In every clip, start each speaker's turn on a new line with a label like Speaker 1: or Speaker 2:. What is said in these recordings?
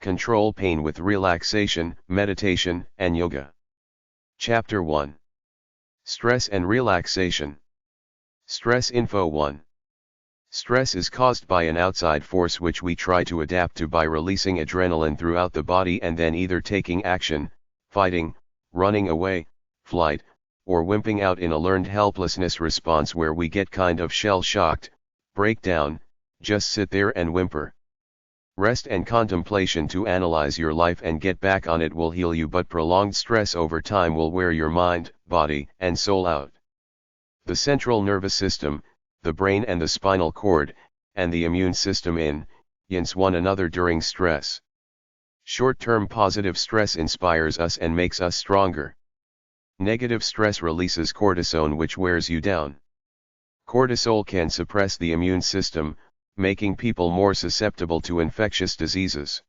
Speaker 1: Control pain with relaxation, meditation, and yoga. Chapter 1. Stress and relaxation. Stress Info 1. Stress is caused by an outside force which we try to adapt to by releasing adrenaline throughout the body and then either taking action, fighting, running away, flight, or wimping out in a learned helplessness response where we get kind of shell-shocked, break down, just sit there and whimper. Rest and contemplation to analyze your life and get back on it will heal you, but prolonged stress over time will wear your mind, body, and soul out. The central nervous system, the brain and the spinal cord, and the immune system yin-yin one another during stress. Short-term positive stress inspires us and makes us stronger. Negative stress releases cortisone which wears you down. Cortisol can suppress the immune system, making people more susceptible to infectious diseases.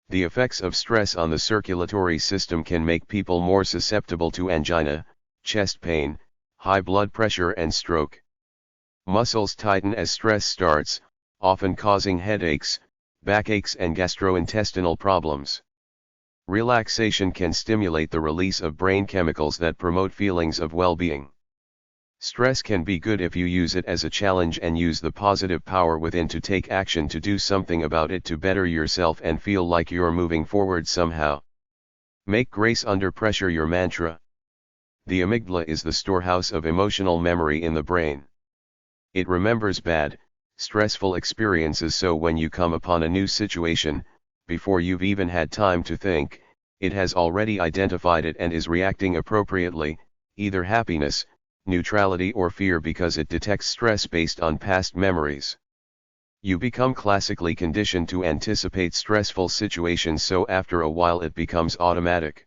Speaker 1: The effects of stress on the circulatory system can make people more susceptible to angina, chest pain, high blood pressure and stroke. Muscles tighten as stress starts, often causing headaches, backaches and gastrointestinal problems. Relaxation can stimulate the release of brain chemicals that promote feelings of well-being. Stress can be good if you use it as a challenge and use the positive power within to take action to do something about it to better yourself and feel like you're moving forward somehow. Make grace under pressure your mantra. The amygdala is the storehouse of emotional memory in the brain. It remembers bad, stressful experiences, so when you come upon a new situation, before you've even had time to think, it has already identified it and is reacting appropriately, either happiness, neutrality or fear, because it detects stress based on past memories. You become classically conditioned to anticipate stressful situations, so after a while it becomes automatic.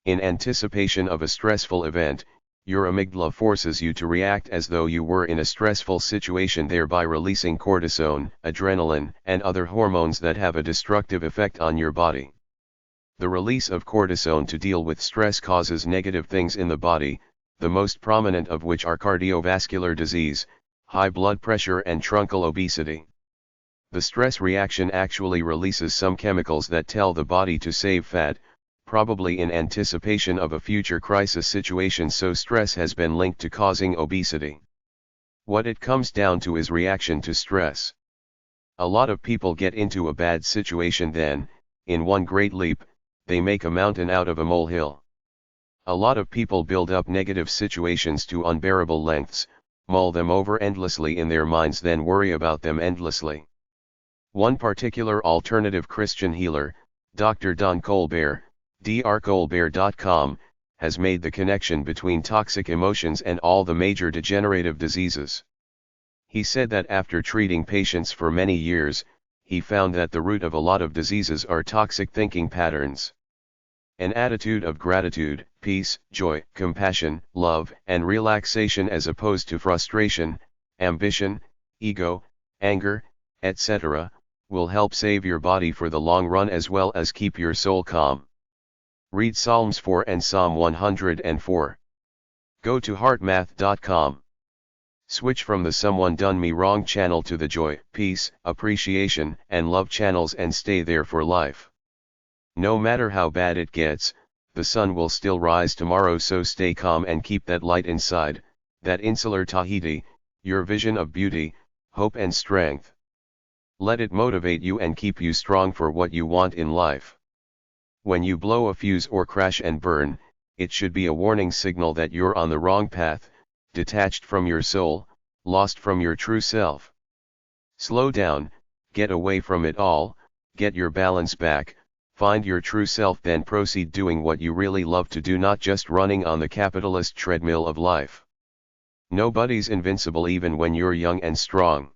Speaker 1: In anticipation of a stressful event, your amygdala forces you to react as though you were in a stressful situation, thereby releasing cortisone, adrenaline, and other hormones that have a destructive effect on your body. The release of cortisone to deal with stress causes negative things in the body, the most prominent of which are cardiovascular disease, high blood pressure and truncal obesity. The stress reaction actually releases some chemicals that tell the body to save fat, probably in anticipation of a future crisis situation, so stress has been linked to causing obesity. What it comes down to is reaction to stress. A lot of people get into a bad situation, then, in one great leap, they make a mountain out of a molehill. A lot of people build up negative situations to unbearable lengths, mull them over endlessly in their minds, then worry about them endlessly. One particular alternative Christian healer, Dr. Don Colbert, drcolbert.com, has made the connection between toxic emotions and all the major degenerative diseases. He said that after treating patients for many years, he found that the root of a lot of diseases are toxic thinking patterns. An attitude of gratitude, peace, joy, compassion, love, and relaxation, as opposed to frustration, ambition, ego, anger, etc., will help save your body for the long run as well as keep your soul calm. Read Psalms 4 and Psalm 104. Go to heartmath.com. Switch from the someone done me wrong channel to the joy, peace, appreciation, and love channels and stay there for life. No matter how bad it gets, the sun will still rise tomorrow, so stay calm and keep that light inside, that insular Tahiti, your vision of beauty, hope and strength. Let it motivate you and keep you strong for what you want in life. When you blow a fuse or crash and burn, it should be a warning signal that you're on the wrong path, detached from your soul, lost from your true self. Slow down, get away from it all, get your balance back, find your true self, then proceed doing what you really love to do, not just running on the capitalist treadmill of life. Nobody's invincible even when you're young and strong.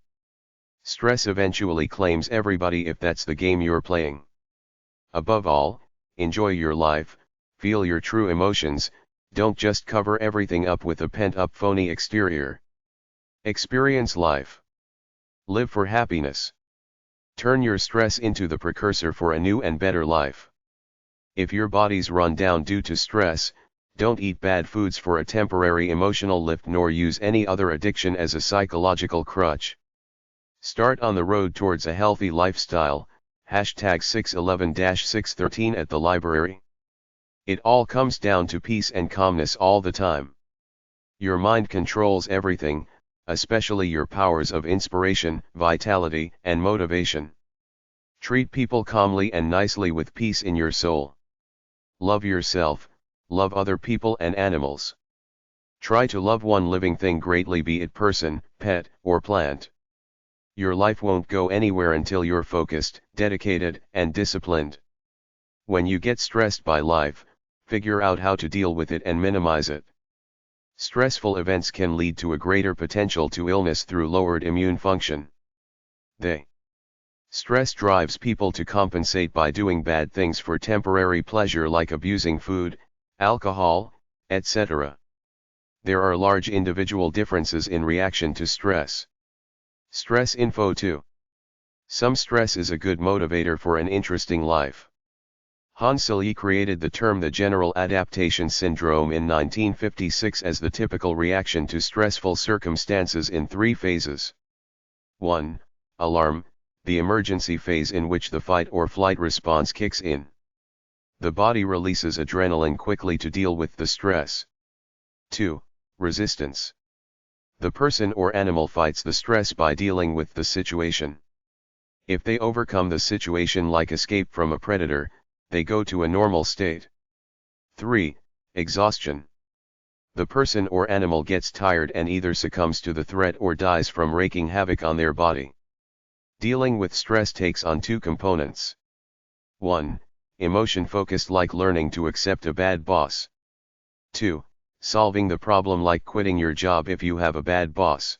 Speaker 1: Stress eventually claims everybody if that's the game you're playing. Above all, enjoy your life, feel your true emotions, don't just cover everything up with a pent-up phony exterior. Experience life. Live for happiness. Turn your stress into the precursor for a new and better life. If your body's run down due to stress, don't eat bad foods for a temporary emotional lift, nor use any other addiction as a psychological crutch. Start on the road towards a healthy lifestyle, hashtag 611-613 at the library. It all comes down to peace and calmness all the time. Your mind controls everything, especially your powers of inspiration, vitality, and motivation. Treat people calmly and nicely with peace in your soul. Love yourself, love other people and animals. Try to love one living thing greatly, be it person, pet, or plant. Your life won't go anywhere until you're focused, dedicated, and disciplined. When you get stressed by life, figure out how to deal with it and minimize it. Stressful events can lead to a greater potential to illness through lowered immune function. Stress drives people to compensate by doing bad things for temporary pleasure, like abusing food, alcohol, etc. There are large individual differences in reaction to stress. Stress info 2. Some stress is a good motivator for an interesting life. Hans Selye created the term the general adaptation syndrome in 1956 as the typical reaction to stressful circumstances in 3 phases. 1. Alarm, the emergency phase in which the fight or flight response kicks in. The body releases adrenaline quickly to deal with the stress. 2. Resistance. The person or animal fights the stress by dealing with the situation. If they overcome the situation, like escape from a predator, they go to a normal state. 3. Exhaustion. The person or animal gets tired and either succumbs to the threat or dies from wreaking havoc on their body. Dealing with stress takes on 2 components. 1. Emotion focused, like learning to accept a bad boss. 2. Solving the problem, like quitting your job if you have a bad boss.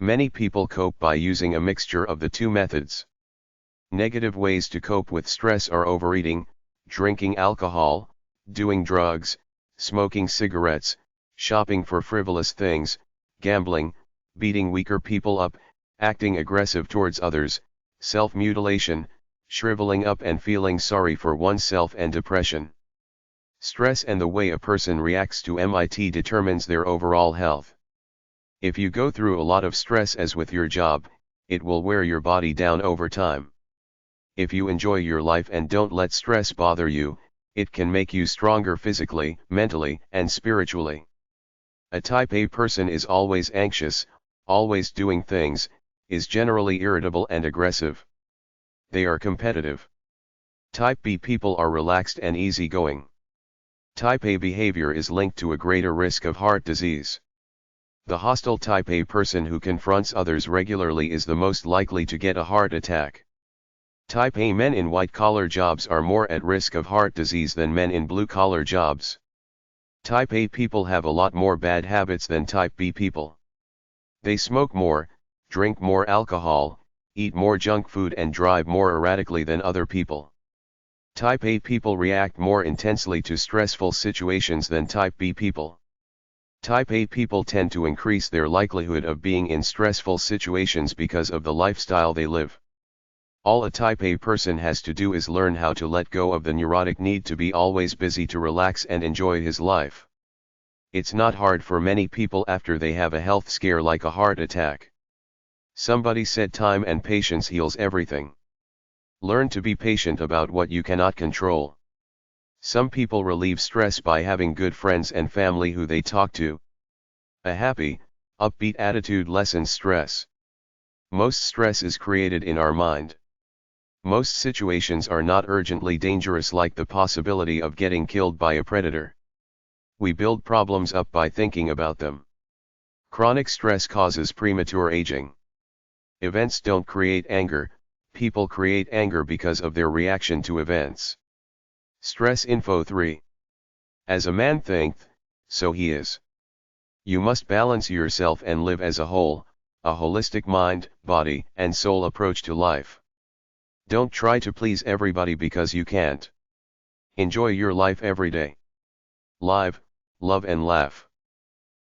Speaker 1: Many people cope by using a mixture of the 2 methods. Negative ways to cope with stress are overeating, drinking alcohol, doing drugs, smoking cigarettes, shopping for frivolous things, gambling, beating weaker people up, acting aggressive towards others, self-mutilation, shriveling up and feeling sorry for oneself, and depression. Stress and the way a person reacts to it determines their overall health. If you go through a lot of stress, as with your job, it will wear your body down over time. If you enjoy your life and don't let stress bother you, it can make you stronger physically, mentally, and spiritually. A type A person is always anxious, always doing things, is generally irritable and aggressive. They are competitive. Type B people are relaxed and easygoing. Type A behavior is linked to a greater risk of heart disease. The hostile Type A person who confronts others regularly is the most likely to get a heart attack. Type A men in white-collar jobs are more at risk of heart disease than men in blue-collar jobs. Type A people have a lot more bad habits than Type B people. They smoke more, drink more alcohol, eat more junk food, and drive more erratically than other people. Type A people react more intensely to stressful situations than Type B people. Type A people tend to increase their likelihood of being in stressful situations because of the lifestyle they live. All a Type A person has to do is learn how to let go of the neurotic need to be always busy to relax and enjoy his life. It's not hard for many people after they have a health scare like a heart attack. Somebody said time and patience heals everything. Learn to be patient about what you cannot control. Some people relieve stress by having good friends and family who they talk to. A happy, upbeat attitude lessens stress. Most stress is created in our mind. Most situations are not urgently dangerous, like the possibility of getting killed by a predator. We build problems up by thinking about them. Chronic stress causes premature aging. Events don't create anger, people create anger because of their reaction to events. Stress info 3. As a man thinketh, so he is. You must balance yourself and live as a whole, a holistic mind, body, and soul approach to life. Don't try to please everybody because you can't. Enjoy your life every day. Live, love and laugh.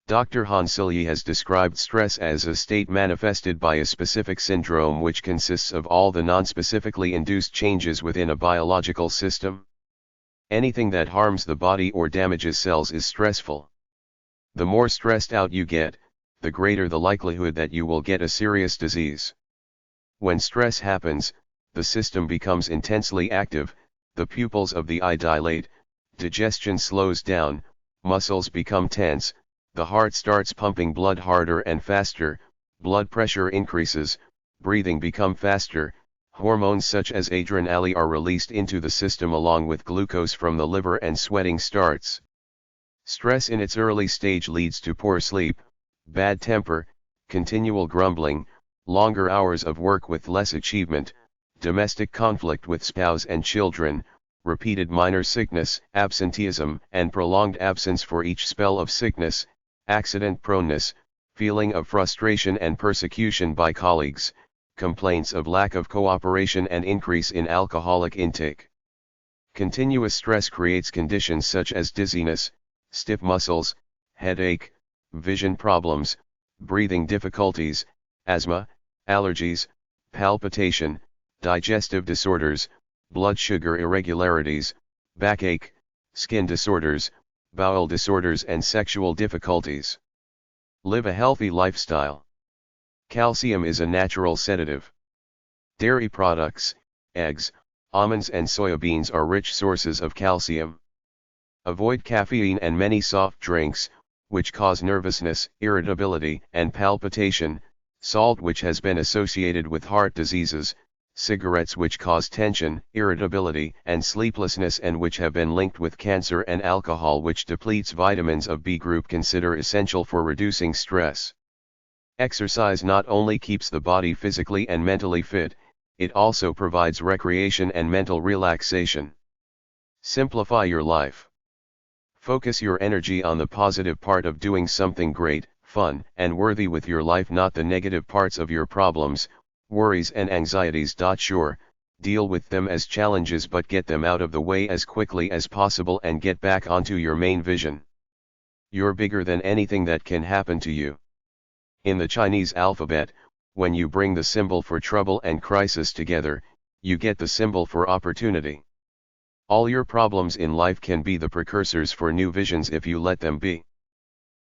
Speaker 1: Dr. Hans Selye has described stress as a state manifested by a specific syndrome which consists of all the non-specifically induced changes within a biological system. Anything that harms the body or damages cells is stressful. The more stressed out you get, the greater the likelihood that you will get a serious disease. When stress happens, the system becomes intensely active, the pupils of the eye dilate, digestion slows down, muscles become tense, the heart starts pumping blood harder and faster, blood pressure increases, breathing becomes faster, hormones such as adrenaline are released into the system along with glucose from the liver and sweating starts. Stress in its early stage leads to poor sleep, bad temper, continual grumbling, longer hours of work with less achievement, domestic conflict with spouse and children, repeated minor sickness, absenteeism and prolonged absence for each spell of sickness, accident proneness, feeling of frustration and persecution by colleagues, complaints of lack of cooperation and increase in alcoholic intake. Continuous stress creates conditions such as dizziness, stiff muscles, headache, vision problems, breathing difficulties, asthma, allergies, palpitation, digestive disorders, blood sugar irregularities, backache, skin disorders, bowel disorders and sexual difficulties. Live a healthy lifestyle. Calcium is a natural sedative. Dairy products, eggs, almonds and soybeans are rich sources of calcium. Avoid caffeine and many soft drinks, which cause nervousness, irritability and palpitation, salt which has been associated with heart diseases, cigarettes which cause tension, irritability and sleeplessness and which have been linked with cancer, and alcohol which depletes vitamins of B group consider essential for reducing stress. Exercise not only keeps the body physically and mentally fit, it also provides recreation and mental relaxation. Simplify your life. Focus your energy on the positive part of doing something great, fun, and worthy with your life, not the negative parts of your problems, worries and anxieties. Sure, deal with them as challenges, but get them out of the way as quickly as possible and get back onto your main vision. You're bigger than anything that can happen to you. In the Chinese alphabet, when you bring the symbol for trouble and crisis together, you get the symbol for opportunity. All your problems in life can be the precursors for new visions if you let them be.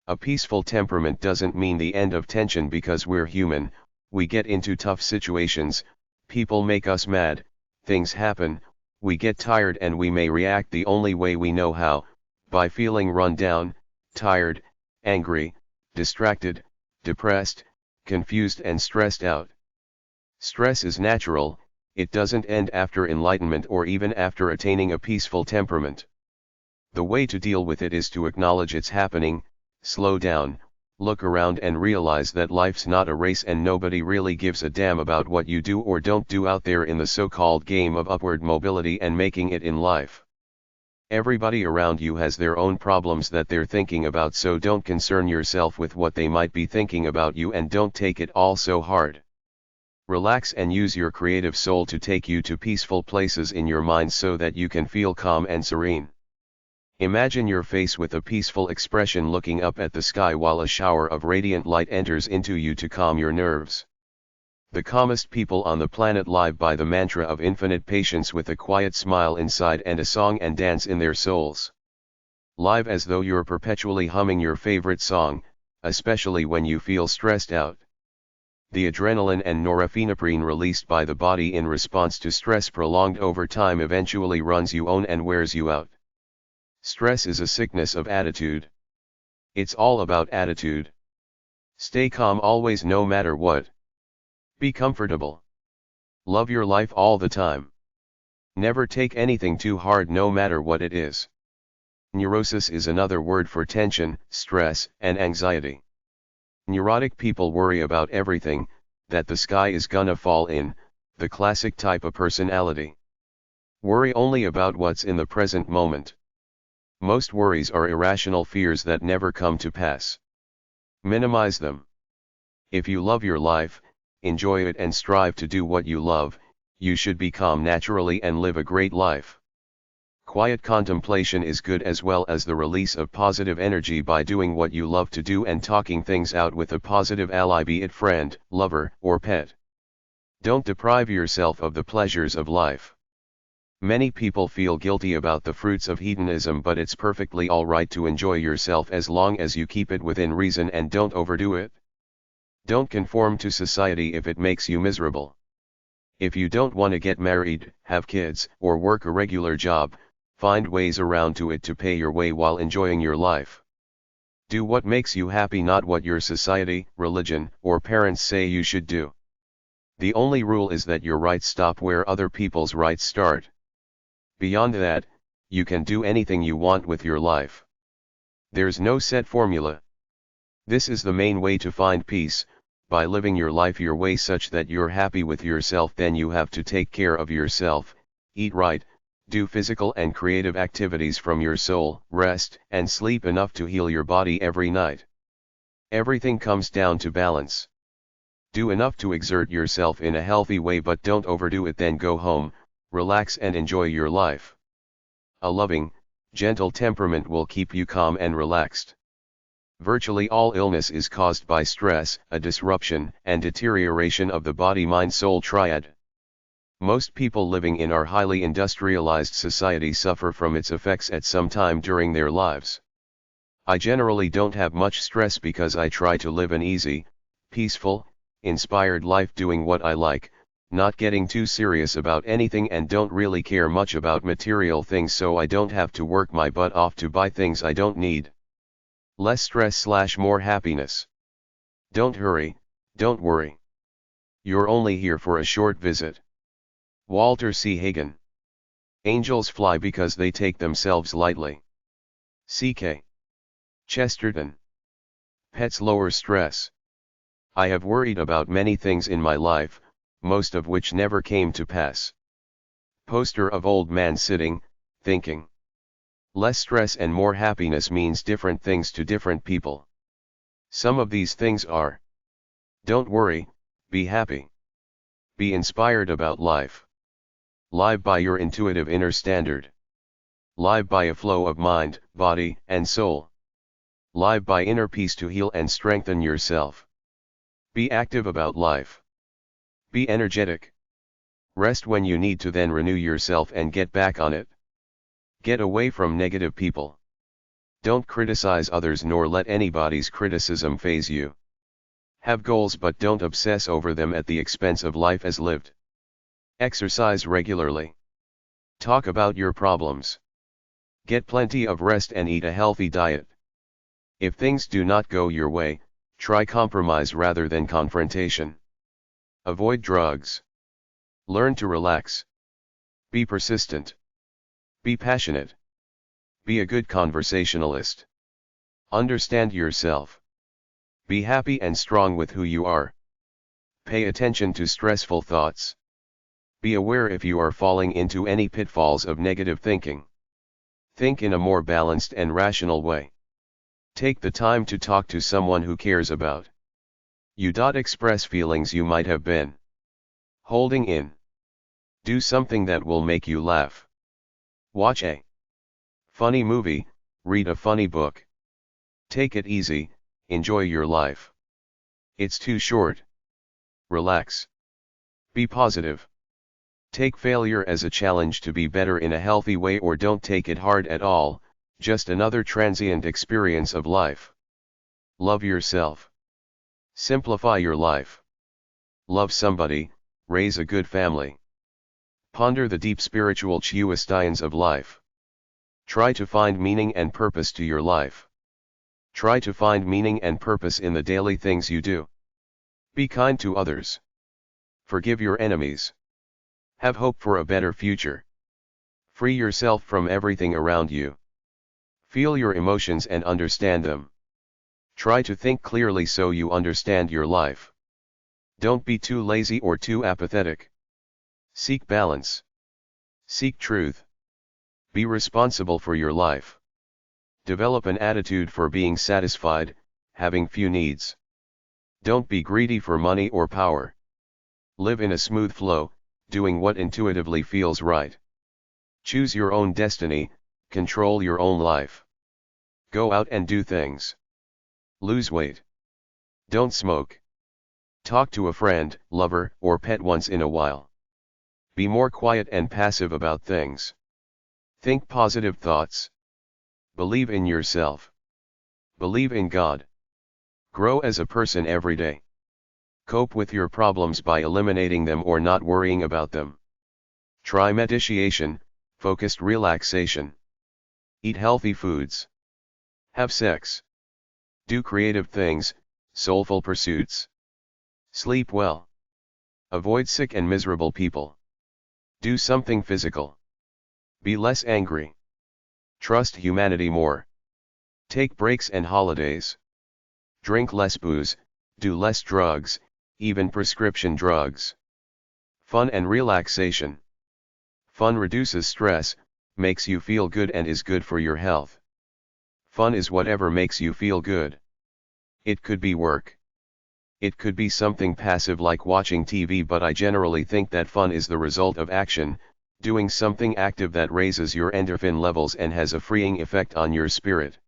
Speaker 1: A peaceful temperament doesn't mean the end of tension, because we're human. We get into tough situations, people make us mad, things happen, we get tired and we may react the only way we know how, by feeling run down, tired, angry, distracted, depressed, confused and stressed out. Stress is natural, it doesn't end after enlightenment or even after attaining a peaceful temperament. The way to deal with it is to acknowledge it's happening, slow down, look around and realize that life's not a race and nobody really gives a damn about what you do or don't do out there in the so-called game of upward mobility and making it in life. Everybody around you has their own problems that they're thinking about, so don't concern yourself with what they might be thinking about you and don't take it all so hard. Relax and use your creative soul to take you to peaceful places in your mind so that you can feel calm and serene. Imagine your face with a peaceful expression looking up at the sky while a shower of radiant light enters into you to calm your nerves. The calmest people on the planet live by the mantra of infinite patience with a quiet smile inside and a song and dance in their souls. Live as though you're perpetually humming your favorite song, especially when you feel stressed out. The adrenaline and norepinephrine released by the body in response to stress prolonged over time eventually runs you on and wears you out. Stress is a sickness of attitude. It's all about attitude. Stay calm always, no matter what. Be comfortable. Love your life all the time. Never take anything too hard, no matter what it is. Neurosis is another word for tension, stress, and anxiety. Neurotic people worry about everything, that the sky is gonna fall in, the classic type of personality. Worry only about what's in the present moment. Most worries are irrational fears that never come to pass. Minimize them. If you love your life, enjoy it and strive to do what you love, you should be calm naturally and live a great life. Quiet contemplation is good, as well as the release of positive energy by doing what you love to do and talking things out with a positive ally, be it friend, lover, or pet. Don't deprive yourself of the pleasures of life. Many people feel guilty about the fruits of hedonism, but it's perfectly alright to enjoy yourself as long as you keep it within reason and don't overdo it. Don't conform to society if it makes you miserable. If you don't want to get married, have kids, or work a regular job, find ways around to it to pay your way while enjoying your life. Do what makes you happy, not what your society, religion, or parents say you should do. The only rule is that your rights stop where other people's rights start. Beyond that, you can do anything you want with your life. There's no set formula. This is the main way to find peace, by living your life your way such that you're happy with yourself. Then you have to take care of yourself, eat right, do physical and creative activities from your soul, rest and sleep enough to heal your body every night. Everything comes down to balance. Do enough to exert yourself in a healthy way, but don't overdo it. Then go home, relax and enjoy your life. A loving, gentle temperament will keep you calm and relaxed. Virtually all illness is caused by stress, a disruption and deterioration of the body-mind-soul triad. Most people living in our highly industrialized society suffer from its effects at some time during their lives. I generally don't have much stress because I try to live an easy, peaceful, inspired life, doing what I like, not getting too serious about anything, and don't really care much about material things, so I don't have to work my butt off to buy things I don't need. Less stress / more happiness. Don't hurry, don't worry. You're only here for a short visit. Walter C. Hagen. Angels fly because they take themselves lightly. C.K. Chesterton. Pets lower stress. I have worried about many things in my life, most of which never came to pass. Poster of old man sitting, thinking. Less stress and more happiness means different things to different people. Some of these things are: don't worry, be happy. Be inspired about life. Live by your intuitive inner standard. Live by a flow of mind, body, and soul. Live by inner peace to heal and strengthen yourself. Be active about life. Be energetic. Rest when you need to, then renew yourself and get back on it. Get away from negative people. Don't criticize others nor let anybody's criticism faze you. Have goals but don't obsess over them at the expense of life as lived. Exercise regularly. Talk about your problems. Get plenty of rest and eat a healthy diet. If things do not go your way, try compromise rather than confrontation. Avoid drugs. Learn to relax. Be persistent. Be passionate. Be a good conversationalist. Understand yourself. Be happy and strong with who you are. Pay attention to stressful thoughts. Be aware if you are falling into any pitfalls of negative thinking. Think in a more balanced and rational way. Take the time to talk to someone who cares about you. Express feelings you might have been holding in. Do something that will make you laugh. Watch a funny movie, read a funny book. Take it easy, enjoy your life. It's too short. Relax. Be positive. Take failure as a challenge to be better in a healthy way, or don't take it hard at all, just another transient experience of life. Love yourself. Simplify your life. Love somebody, raise a good family. Ponder the deep spiritual questions of life. Try to find meaning and purpose to your life. Try to find meaning and purpose in the daily things you do. Be kind to others. Forgive your enemies. Have hope for a better future. Free yourself from everything around you. Feel your emotions and understand them. Try to think clearly so you understand your life. Don't be too lazy or too apathetic. Seek balance. Seek truth. Be responsible for your life. Develop an attitude for being satisfied, having few needs. Don't be greedy for money or power. Live in a smooth flow, doing what intuitively feels right. Choose your own destiny, control your own life. Go out and do things. Lose weight. Don't smoke. Talk to a friend, lover, or pet once in a while. Be more quiet and passive about things. Think positive thoughts. Believe in yourself. Believe in God. Grow as a person every day. Cope with your problems by eliminating them or not worrying about them. Try meditation, focused relaxation. Eat healthy foods. Have sex. Do creative things, soulful pursuits. Sleep well. Avoid sick and miserable people. Do something physical. Be less angry. Trust humanity more. Take breaks and holidays. Drink less booze, do less drugs, even prescription drugs. Fun and relaxation. Fun reduces stress, makes you feel good and is good for your health. Fun is whatever makes you feel good. It could be work. It could be something passive like watching TV, but I generally think that fun is the result of action, doing something active that raises your endorphin levels and has a freeing effect on your spirit.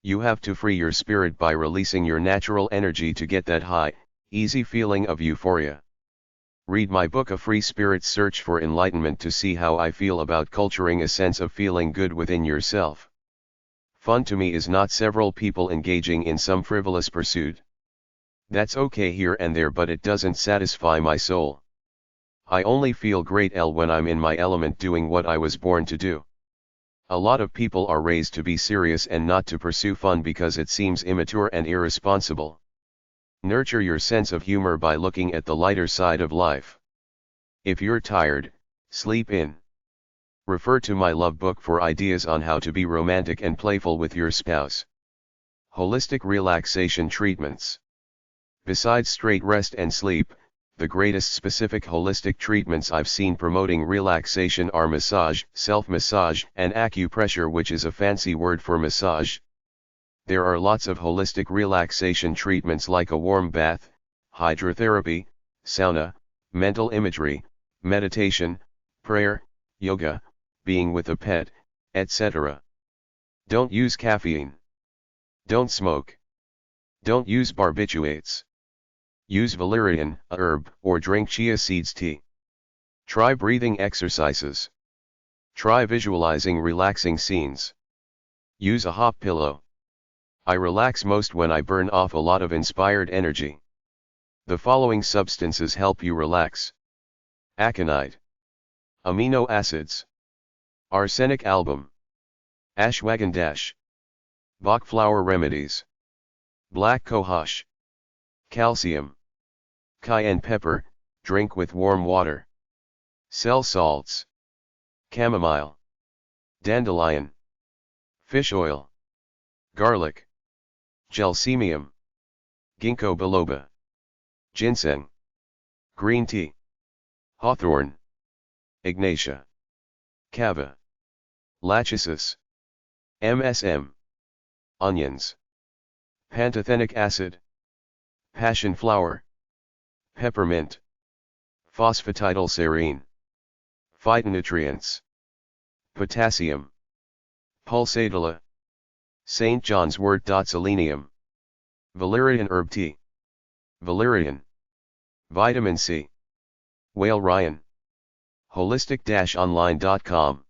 Speaker 1: You have to free your spirit by releasing your natural energy to get that high, easy feeling of euphoria. Read my book A Free Spirit's Search for Enlightenment to see how I feel about culturing a sense of feeling good within yourself. Fun to me is not several people engaging in some frivolous pursuit. That's okay here and there, but it doesn't satisfy my soul. I only feel great when I'm in my element doing what I was born to do. A lot of people are raised to be serious and not to pursue fun because it seems immature and irresponsible. Nurture your sense of humor by looking at the lighter side of life. If you're tired, sleep in. Refer to my love book for ideas on how to be romantic and playful with your spouse. Holistic relaxation treatments. Besides straight rest and sleep, the greatest specific holistic treatments I've seen promoting relaxation are massage, self-massage, and acupressure, which is a fancy word for massage. There are lots of holistic relaxation treatments like a warm bath, hydrotherapy, sauna, mental imagery, meditation, prayer, yoga, being with a pet, etc. Don't use caffeine. Don't smoke. Don't use barbiturates. Use valerian, a herb, or drink chia seeds tea. Try breathing exercises. Try visualizing relaxing scenes. Use a hop pillow. I relax most when I burn off a lot of inspired energy. The following substances help you relax. Aconite. Amino acids. Arsenic album. Ashwagandha. Bach flower remedies. Black cohosh. Calcium. Cayenne pepper, drink with warm water. Cell salts. Chamomile. Dandelion. Fish oil. Garlic. Gelsemium. Ginkgo biloba. Ginseng. Green tea. Hawthorn. Ignatia. Kava. Lachesis. MSM. Onions. Pantothenic acid. Passion flower. Peppermint. Phosphatidylserine. Phytonutrients. Potassium. Pulsatilla. St. John's wort. Selenium. Valerian herb tea. Valerian. Vitamin C. Whale Ryan. Holistic-online.com.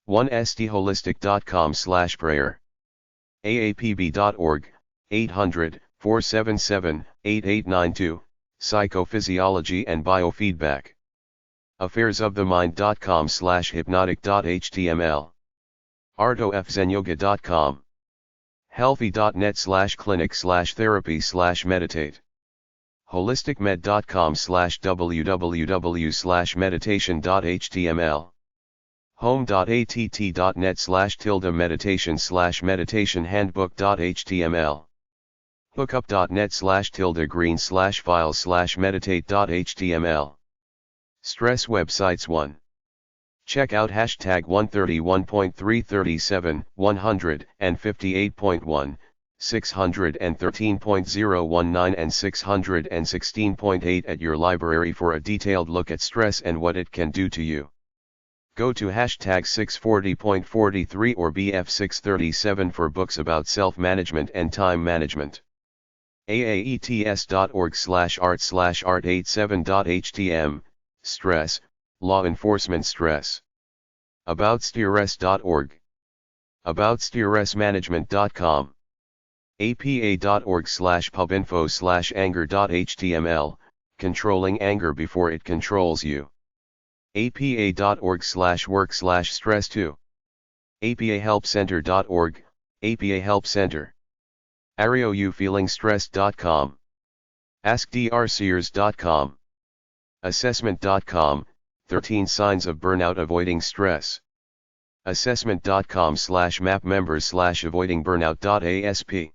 Speaker 1: 1stholistic.com/prayer. aapb.org, 800-477-8892, Psychophysiology and Biofeedback. affairsofthemind.com/hypnotic.html. artofzenyoga.com. healthy.net/clinic/therapy/meditate. holisticmed.com/www/meditation.html. home.att.net/meditation/meditation handbook.html. hookup.net/green/files/meditate.html. Stress websites 1. Check out hashtag 131.337, 158.1, 613.019 and 616.8 at your library for a detailed look at stress and what it can do to you. Go to hashtag 640.43 or BF637 for books about self-management and time management. aaets.org/art/art87.htm, stress, law enforcement stress. Aboutstress.org. Aboutstressmanagement.com. apa.org/pubinfo/anger.html, controlling anger before it controls you. apa.org/work/stress2. apahelpcenter.org, APA Help Center. AreoYouFeelingStressed.com. AskDrSears.com. Assessment.com, 13 Signs of Burnout Avoiding Stress. Assessment.com/mapmembers/avoidingburnout.asp.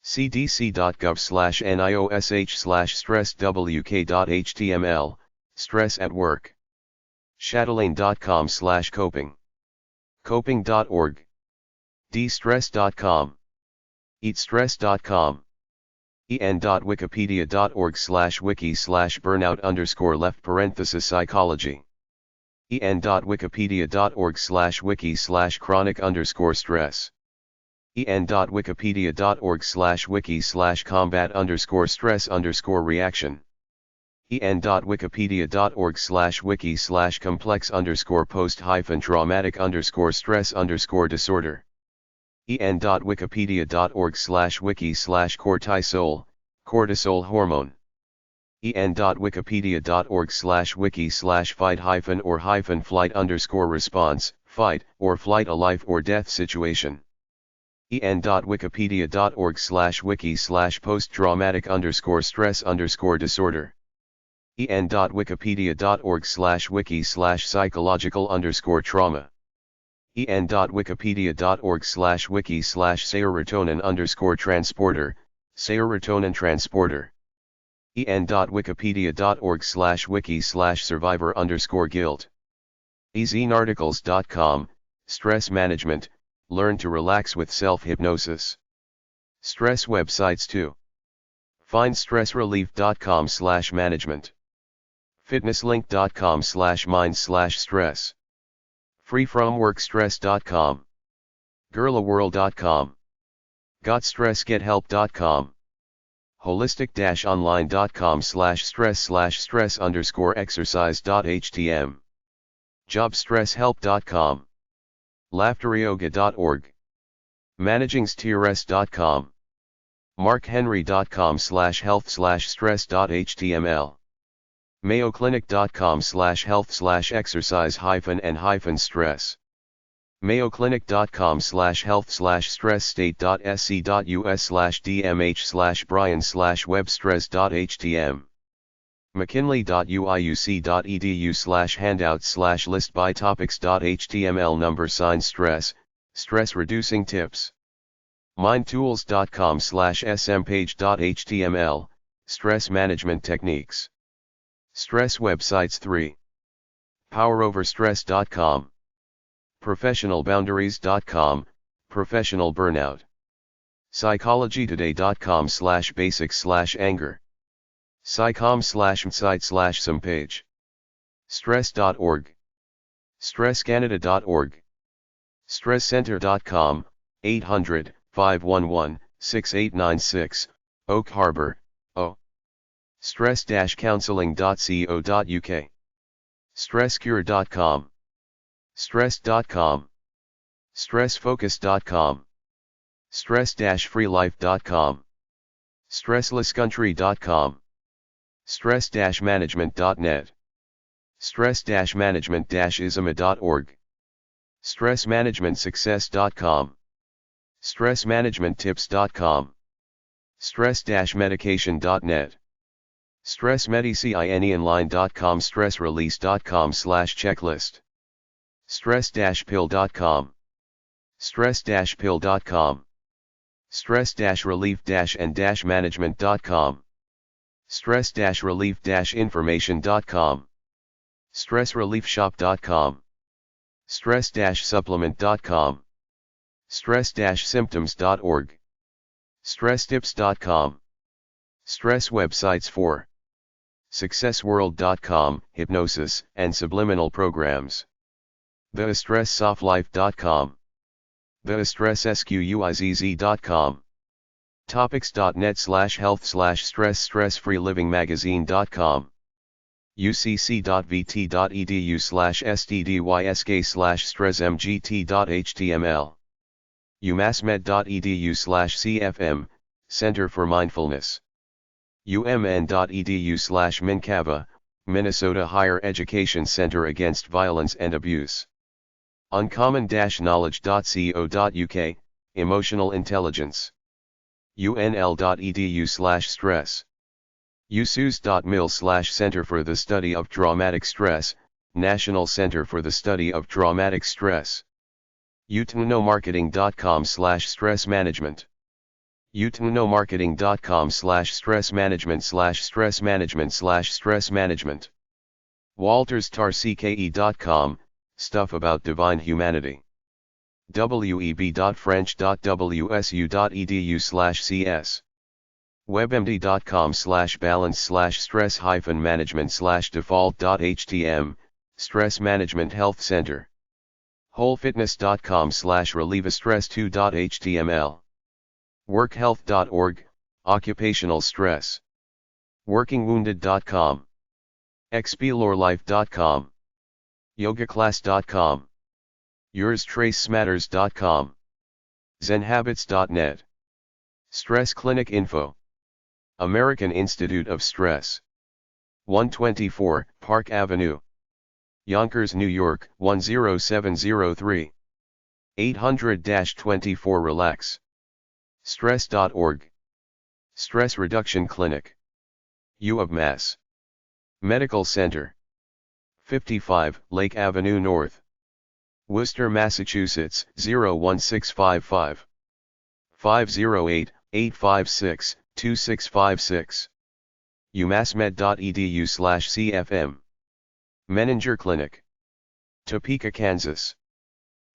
Speaker 1: cdc.gov/niosh/stresswk.html, Stress at Work. Chatelaine.com/coping. Coping.org. Destress.com. Eatstress.com. en.wikipedia.org/wiki/burnout_left_psychology. en.wikipedia.org/wiki/chronic_stress. en.wikipedia.org/wiki/combat_stress_reaction. en.wikipedia.org/wiki/complex_post-traumatic_stress_disorder. en.wikipedia.org/wiki/cortisol, cortisol hormone. en.wikipedia.org/wiki/fight-or-flight_response, fight or flight, a life or death situation. en.wikipedia.org/wiki/post-traumatic_stress_disorder. en.wikipedia.org/wiki/psychological_trauma. en.wikipedia.org/wiki/serotonin_transporter, serotonin transporter. en.wikipedia.org/wiki/survivor_guilt. easinarticles.com, stress management, learn to relax with self-hypnosis. Stress websites too. Find stressrelief.com/management. fitnesslink.com/mind/stress. freefromworkstress.com. girlaworld.com. gotstressgethelp.com. holistic-online.com/stress/stress_exercise.htm. jobstresshelp.com. laughteryoga.org. managingstress.com. markhenry.com/health/stress.html. mayoclinic.com/health/exercise-and-stress. mayoclinic.com/health/stress-state.sc.us/dmh/brian/webstress.htm. mckinley.uiuc.edu/handouts/list by topics.html. number sign stress, stress reducing tips. mindtools.com/smpage.html, stress management techniques. Stress websites 3. poweroverstress.com. professionalboundaries.com, professional burnout. psychologytoday.com/basics/anger. psycom/site/some-page. stress.org. stresscanada.org. stresscenter.com, 800-511-6896, Oak Harbor, O. stress-counseling.co.uk. stresscure.com. stress.com. stressfocus.com. stress-freelife.com. stresslesscountry.com. stress-management.net. stress-management-isma.org. stressmanagementsuccess.com. stressmanagementtips.com. stress-medication.net. stressmedicineinline.com. stressrelease.com/checklist. stress-pill.com. stress-pill.com. stress-relief-and-management.com. stress-relief-information.com. stressreliefshop.com. stress-supplement.com. stress-symptoms.org. stresstips.com. Stress websites 4. successworld.com, hypnosis and subliminal programs. thestresssoftlife.com. thestressesquizz.com. topics.net/health/stress stressfreelivingmagazine.com. ucc.vt.edu/stdysk/stressmgt.html. umassmed.edu/cfm, Center for Mindfulness. umn.edu/Mincava, Minnesota Higher Education Center Against Violence and Abuse. Uncommon-knowledge.co.uk, Emotional Intelligence. unl.edu/stress. usus.mil/Center for the Study of Traumatic Stress, National Center for the Study of Traumatic Stress. utnomarketing.com/stress management. utnomarketing.com/stress management/stress management/stress management. walterstarcke.com, Stuff About Divine Humanity. web.french.wsu.edu/cs. webmd.com/balance/stress-management/default.htm, Stress Management Health Center. wholefitness.com/relievestress2.html. workhealth.org, Occupational Stress. workingwounded.com. explorelife.com. yogaclass.com. yourstracematters.com. zenhabits.net. Stress Clinic Info. American Institute of Stress. 124 Park Avenue, Yonkers, New York 10703. 800-24 Relax. Stress.org. Stress Reduction Clinic. U of Mass. Medical Center. 55 Lake Avenue North, Worcester, Massachusetts 01655. 508-856-2656. umassmed.edu/cfm. Menninger Clinic. Topeka, Kansas.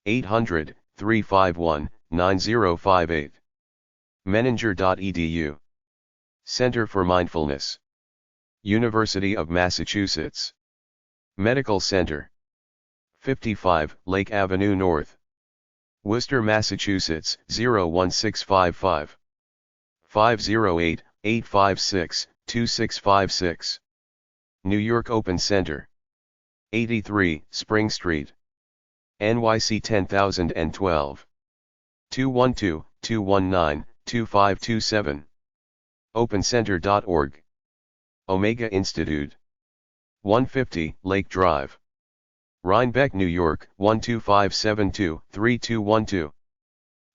Speaker 1: 800-351-9058. menninger.edu. Center for Mindfulness. University of Massachusetts. Medical Center. 55 Lake Avenue North, Worcester, Massachusetts 01655. 508-856-2656. New York Open Center. 83 Spring Street, NYC 10012. 212-219-2527. opencenter.org. Omega Institute. 150 Lake Drive, Rhinebeck, New York 12572-3212.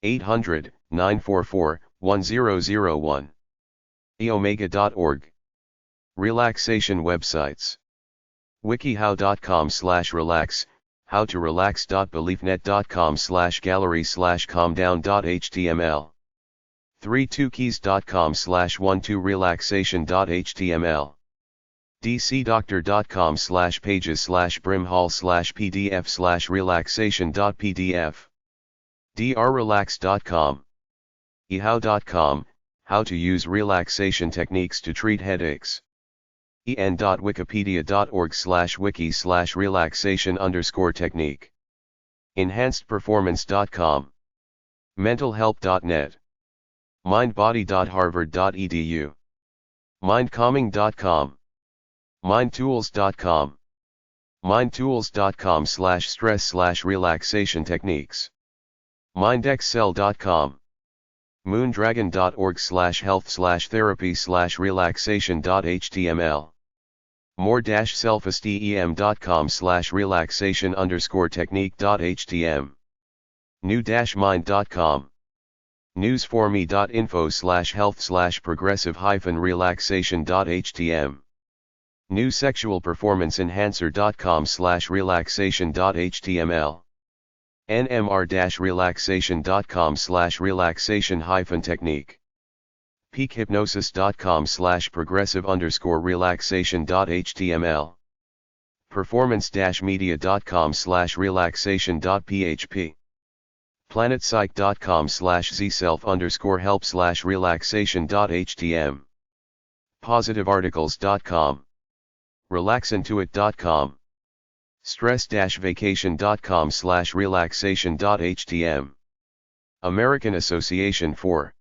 Speaker 1: 800-944-1001. eomega.org. Relaxation websites. wikihow.com/relax, howtorelax.beliefnet.com/gallery/calmdown.html. 32keys.com/12relaxation.html. dcdoctor.com/pages/brimhall/pdf/relaxation.pdf. drrelax.com. ehow.com, how to use relaxation techniques to treat headaches. en.wikipedia.org/wiki/relaxation_technique. enhancedperformance.com. mentalhelp.net. mindbody.harvard.edu. mindcalming.com. mindtools.com. mindtools.com/stress/relaxation techniques. mindexcel.com. moondragon.org/health/therapy/relaxation.html. more-self-esteem.com/relaxation_technique.htm. new-mind.com. newsforme.info/health/progressive-relaxation.htm. newsexualperformanceenhancer.com/relaxation.html. nmr-relaxation.com/relaxation-technique. peakhypnosis.com/progressive_relaxation.html. performance-media.com/relaxation.php. planetpsych.com/zself_help/relaxation.htm. positivearticles.com. relaxintuit.com. stress-vacation.com/relaxation.htm. American Association for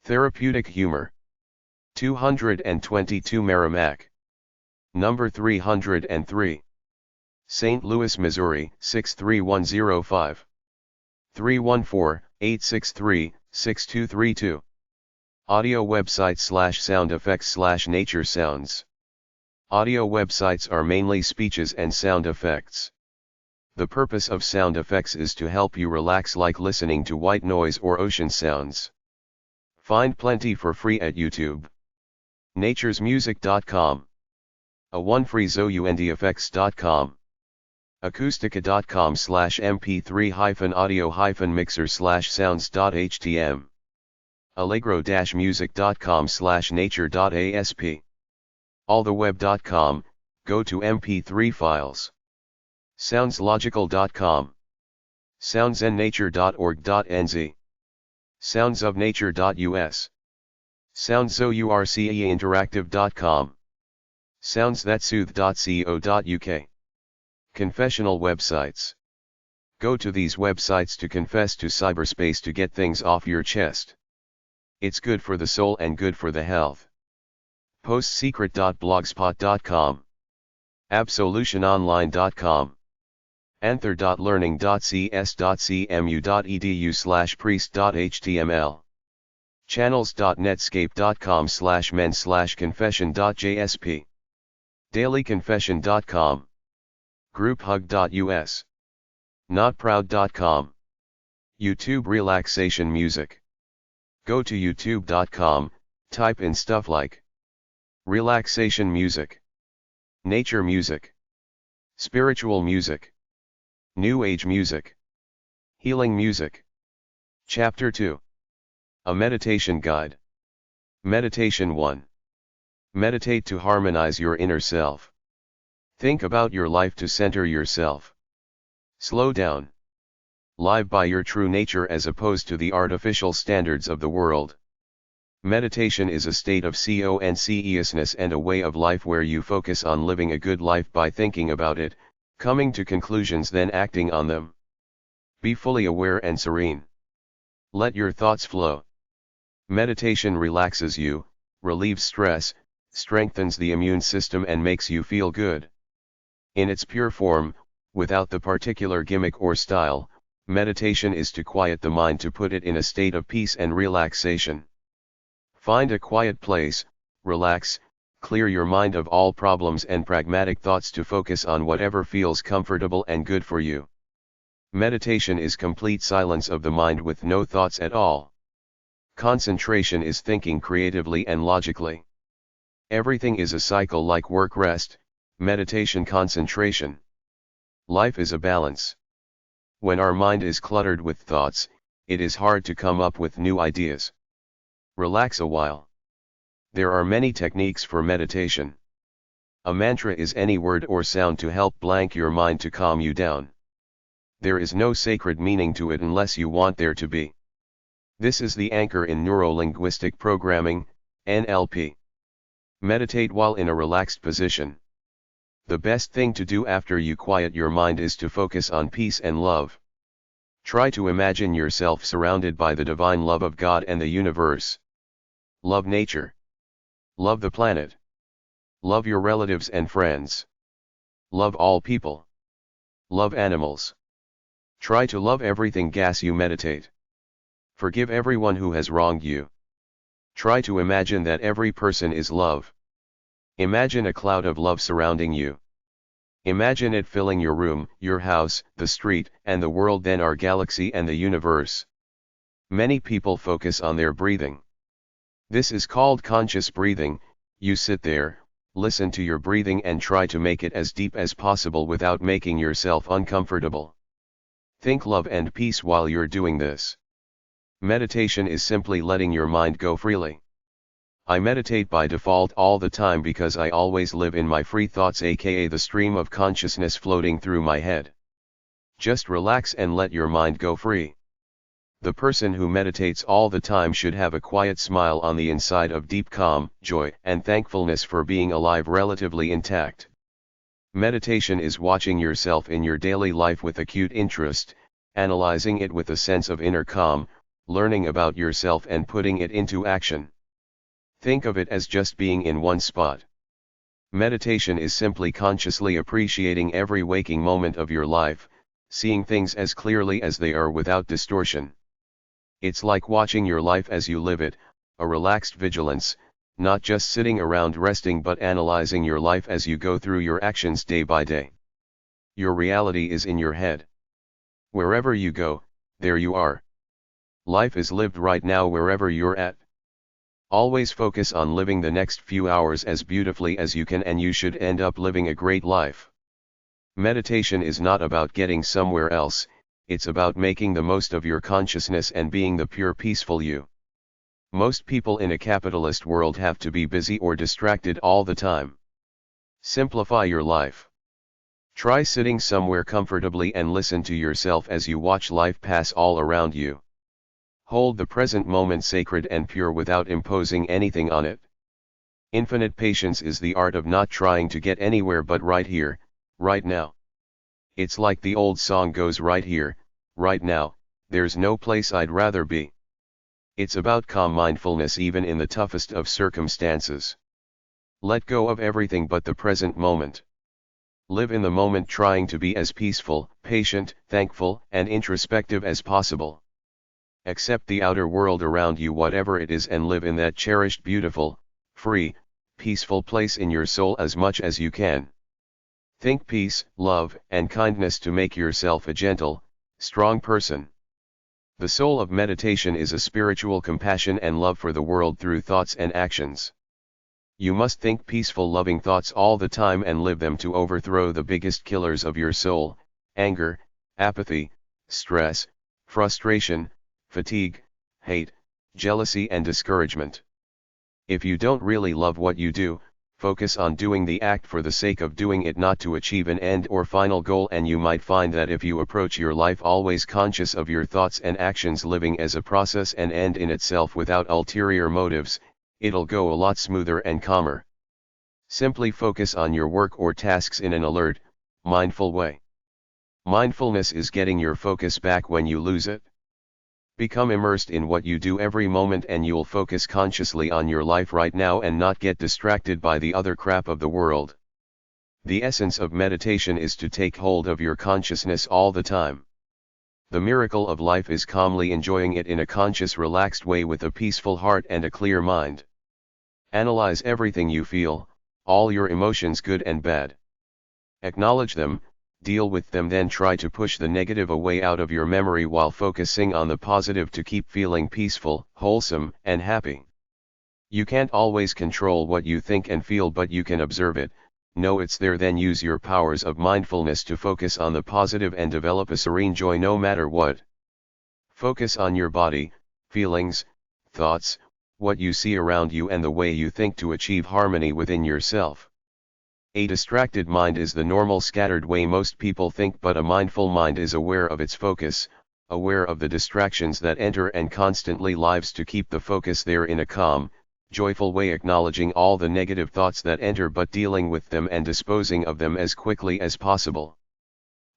Speaker 1: Therapeutic Humor. 222 Merrimack, number 303. St. Louis, Missouri 63105. 314 863-6232. Audio website /sound effects /nature sounds. Audio websites are mainly speeches and sound effects. The purpose of sound effects is to help you relax, like listening to white noise or ocean sounds. Find plenty for free at YouTube. naturesmusic.com. a1freezoundeffects.com. acoustica.com/mp3-audio-mixer/sounds.htm. allegro-music.com/nature.asp. alltheweb.com, go to mp3 files. soundslogical.com. soundsandnature.org.nz. soundsofnature.us. soundsourceinteractive.com. soundsthatsoothe.co.uk. Confessional websites. Go to these websites to confess to cyberspace to get things off your chest. It's good for the soul and good for the health. postsecret.blogspot.com. absolutiononline.com. anther.learning.cs.cmu.edu/priest.html. channels.netscape.com/men/confession.jsp. dailyconfession.com. grouphug.us. notproud.com. YouTube relaxation music. Go to youtube.com, type in stuff like relaxation music, nature music, spiritual music, new age music, healing music. Chapter 2. A meditation guide. Meditation 1. Meditate to harmonize your inner self. Think about your life to center yourself. Slow down. Live by your true nature as opposed to the artificial standards of the world. Meditation is a state of consciousness and a way of life where you focus on living a good life by thinking about it, coming to conclusions, then acting on them. Be fully aware and serene. Let your thoughts flow. Meditation relaxes you, relieves stress, strengthens the immune system and makes you feel good. In its pure form, without the particular gimmick or style, meditation is to quiet the mind, to put it in a state of peace and relaxation. Find a quiet place, relax, clear your mind of all problems and pragmatic thoughts to focus on whatever feels comfortable and good for you. Meditation is complete silence of the mind with no thoughts at all. Concentration is thinking creatively and logically. Everything is a cycle, like work, rest, meditation, concentration. Life is a balance. When our mind is cluttered with thoughts, it is hard to come up with new ideas. Relax a while. There are many techniques for meditation. A mantra is any word or sound to help blank your mind to calm you down. There is no sacred meaning to it unless you want there to be. This is the anchor in neuro-linguistic programming, NLP. Meditate while in a relaxed position. The best thing to do after you quiet your mind is to focus on peace and love. Try to imagine yourself surrounded by the divine love of God and the universe. Love nature. Love the planet. Love your relatives and friends. Love all people. Love animals. Try to love everything as you meditate. Forgive everyone who has wronged you. Try to imagine that every person is love. Imagine a cloud of love surrounding you. Imagine it filling your room, your house, the street, and the world, then our galaxy and the universe. Many people focus on their breathing. This is called conscious breathing. You sit there, listen to your breathing and try to make it as deep as possible without making yourself uncomfortable. Think love and peace while you're doing this. Meditation is simply letting your mind go freely. I meditate by default all the time because I always live in my free thoughts, aka the stream of consciousness floating through my head. Just relax and let your mind go free. The person who meditates all the time should have a quiet smile on the inside of deep calm, joy, and thankfulness for being alive relatively intact. Meditation is watching yourself in your daily life with acute interest, analyzing it with a sense of inner calm, learning about yourself and putting it into action. Think of it as just being in one spot. Meditation is simply consciously appreciating every waking moment of your life, seeing things as clearly as they are without distortion. It's like watching your life as you live it, a relaxed vigilance, not just sitting around resting but analyzing your life as you go through your actions day by day. Your reality is in your head. Wherever you go, there you are. Life is lived right now wherever you're at. Always focus on living the next few hours as beautifully as you can, and you should end up living a great life. Meditation is not about getting somewhere else, it's about making the most of your consciousness and being the pure peaceful you. Most people in a capitalist world have to be busy or distracted all the time. Simplify your life. Try sitting somewhere comfortably and listen to yourself as you watch life pass all around you. Hold the present moment sacred and pure without imposing anything on it. Infinite patience is the art of not trying to get anywhere but right here, right now. It's like the old song goes, right here, right now, there's no place I'd rather be. It's about calm mindfulness even in the toughest of circumstances. Let go of everything but the present moment. Live in the moment, trying to be as peaceful, patient, thankful, and introspective as possible. Accept the outer world around you, whatever it is, and live in that cherished, beautiful, free, peaceful place in your soul as much as you can. Think peace, love, and kindness to make yourself a gentle, strong person. The soul of meditation is a spiritual compassion and love for the world through thoughts and actions. You must think peaceful, loving thoughts all the time and live them to overthrow the biggest killers of your soul: anger, apathy, stress, frustration, fatigue, hate, jealousy, and discouragement. If you don't really love what you do, focus on doing the act for the sake of doing it, not to achieve an end or final goal, and you might find that if you approach your life always conscious of your thoughts and actions, living as a process and end in itself without ulterior motives, it'll go a lot smoother and calmer. Simply focus on your work or tasks in an alert, mindful way. Mindfulness is getting your focus back when you lose it. Become immersed in what you do every moment, and you'll focus consciously on your life right now and not get distracted by the other crap of the world. The essence of meditation is to take hold of your consciousness all the time. The miracle of life is calmly enjoying it in a conscious, relaxed way with a peaceful heart and a clear mind. Analyze everything you feel, all your emotions, good and bad. Acknowledge them, deal with them, then try to push the negative away out of your memory while focusing on the positive to keep feeling peaceful, wholesome, and happy. You can't always control what you think and feel, but you can observe it, know it's there, then use your powers of mindfulness to focus on the positive and develop a serene joy no matter what. Focus on your body, feelings, thoughts, what you see around you, and the way you think to achieve harmony within yourself. A distracted mind is the normal, scattered way most people think, but a mindful mind is aware of its focus, aware of the distractions that enter, and constantly lives to keep the focus there in a calm, joyful way, acknowledging all the negative thoughts that enter but dealing with them and disposing of them as quickly as possible.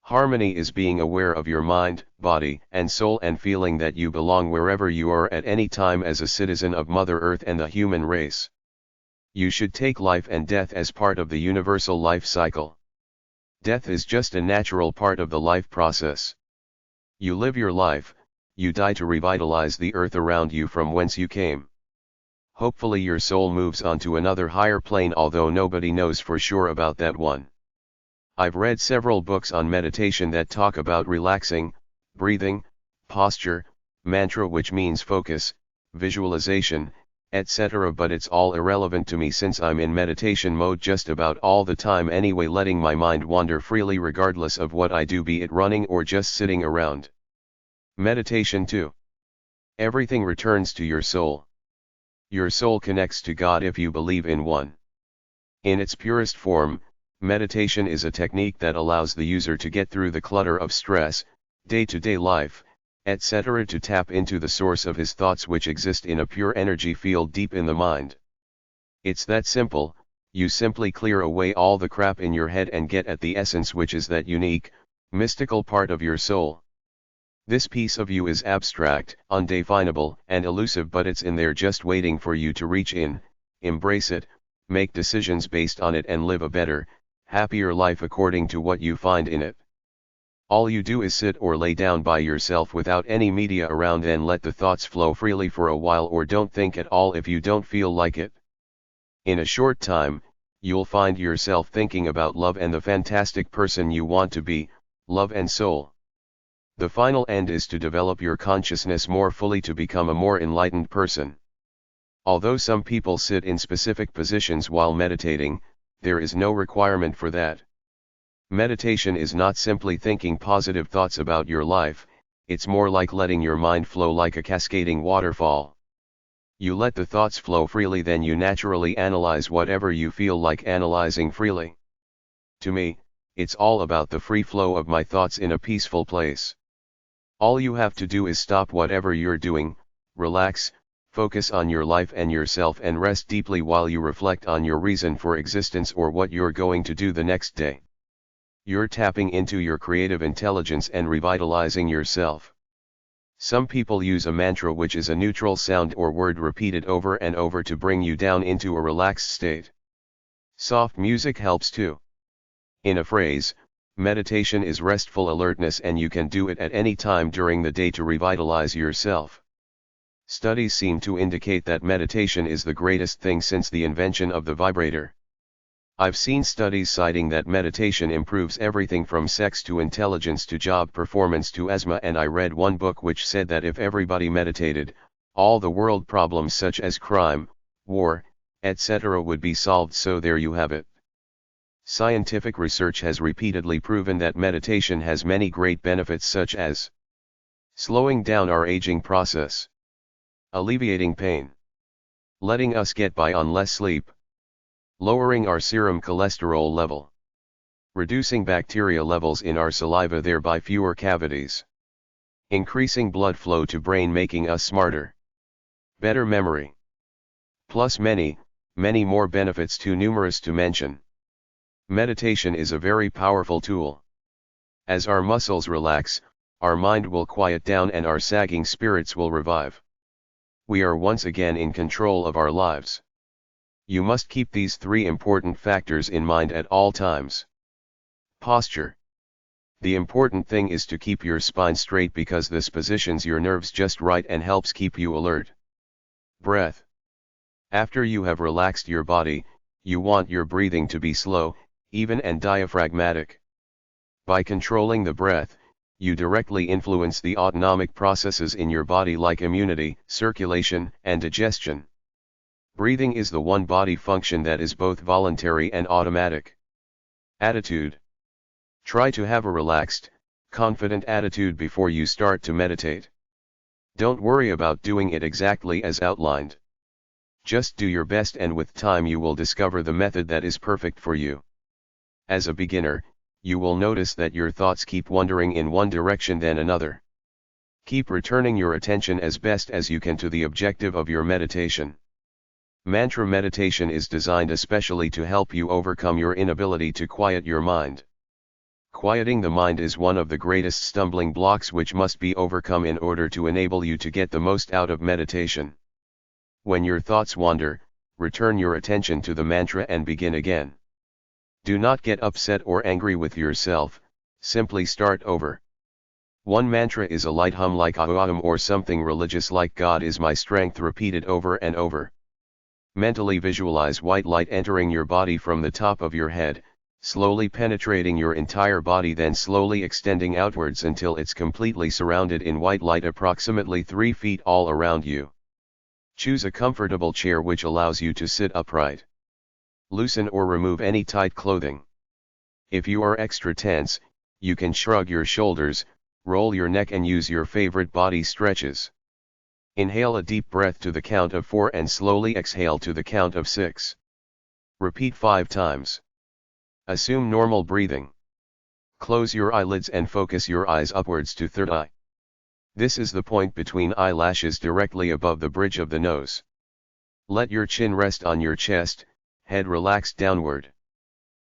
Speaker 1: Harmony is being aware of your mind, body, and soul, and feeling that you belong wherever you are at any time as a citizen of Mother Earth and the human race. You should take life and death as part of the universal life cycle. Death is just a natural part of the life process. You live your life, you die to revitalize the earth around you from whence you came. Hopefully your soul moves on to another higher plane, although nobody knows for sure about that one. I've read several books on meditation that talk about relaxing, breathing, posture, mantra, which means focus, visualization, etc., but it's all irrelevant to me since I'm in meditation mode just about all the time anyway, letting my mind wander freely regardless of what I do, be it running or just sitting around. Meditation 2. Everything returns to your soul. Your soul connects to God if you believe in one. In its purest form, meditation is a technique that allows the user to get through the clutter of stress, day-to-day life, etc., to tap into the source of his thoughts, which exist in a pure energy field deep in the mind. It's that simple. You simply clear away all the crap in your head and get at the essence, which is that unique, mystical part of your soul. This piece of you is abstract, undefinable, and elusive, but it's in there just waiting for you to reach in, embrace it, make decisions based on it, and live a better, happier life according to what you find in it. All you do is sit or lay down by yourself without any media around and let the thoughts flow freely for a while, or don't think at all if you don't feel like it. In a short time, you'll find yourself thinking about love and the fantastic person you want to be, love and soul. The final end is to develop your consciousness more fully to become a more enlightened person. Although some people sit in specific positions while meditating, there is no requirement for that. Meditation is not simply thinking positive thoughts about your life, it's more like letting your mind flow like a cascading waterfall. You let the thoughts flow freely, then you naturally analyze whatever you feel like analyzing freely. To me, it's all about the free flow of my thoughts in a peaceful place. All you have to do is stop whatever you're doing, relax, focus on your life and yourself, and rest deeply while you reflect on your reason for existence or what you're going to do the next day. You're tapping into your creative intelligence and revitalizing yourself. Some people use a mantra, which is a neutral sound or word repeated over and over to bring you down into a relaxed state. Soft music helps too. In a phrase, meditation is restful alertness, and you can do it at any time during the day to revitalize yourself. Studies seem to indicate that meditation is the greatest thing since the invention of the vibrator. I've seen studies citing that meditation improves everything from sex to intelligence to job performance to asthma, and I read one book which said that if everybody meditated, all the world problems such as crime, war, etc. would be solved. So there you have it. Scientific research has repeatedly proven that meditation has many great benefits, such as slowing down our aging process, alleviating pain, letting us get by on less sleep, lowering our serum cholesterol level, reducing bacteria levels in our saliva, thereby fewer cavities, increasing blood flow to brain, making us smarter, better memory, plus many, many more benefits too numerous to mention. Meditation is a very powerful tool. As our muscles relax, our mind will quiet down and our sagging spirits will revive. We are once again in control of our lives. You must keep these three important factors in mind at all times. Posture. The important thing is to keep your spine straight, because this positions your nerves just right and helps keep you alert. Breath. After you have relaxed your body, you want your breathing to be slow, even and diaphragmatic. By controlling the breath, you directly influence the autonomic processes in your body like immunity, circulation, and digestion. Breathing is the one body function that is both voluntary and automatic. Attitude. Try to have a relaxed, confident attitude before you start to meditate. Don't worry about doing it exactly as outlined. Just do your best, and with time you will discover the method that is perfect for you. As a beginner, you will notice that your thoughts keep wandering in one direction then another. Keep returning your attention as best as you can to the objective of your meditation. Mantra meditation is designed especially to help you overcome your inability to quiet your mind. Quieting the mind is one of the greatest stumbling blocks which must be overcome in order to enable you to get the most out of meditation. When your thoughts wander, return your attention to the mantra and begin again. Do not get upset or angry with yourself, simply start over. One mantra is a light hum like Aham, or something religious like God is my strength, repeated over and over. Mentally visualize white light entering your body from the top of your head, slowly penetrating your entire body, then slowly extending outwards until it's completely surrounded in white light, approximately 3 feet all around you. Choose a comfortable chair which allows you to sit upright. Loosen or remove any tight clothing. If you are extra tense, you can shrug your shoulders, roll your neck, and use your favorite body stretches. Inhale a deep breath to the count of 4 and slowly exhale to the count of 6. Repeat 5 times. Assume normal breathing. Close your eyelids and focus your eyes upwards to third eye. This is the point between eyelashes directly above the bridge of the nose. Let your chin rest on your chest, head relaxed downward.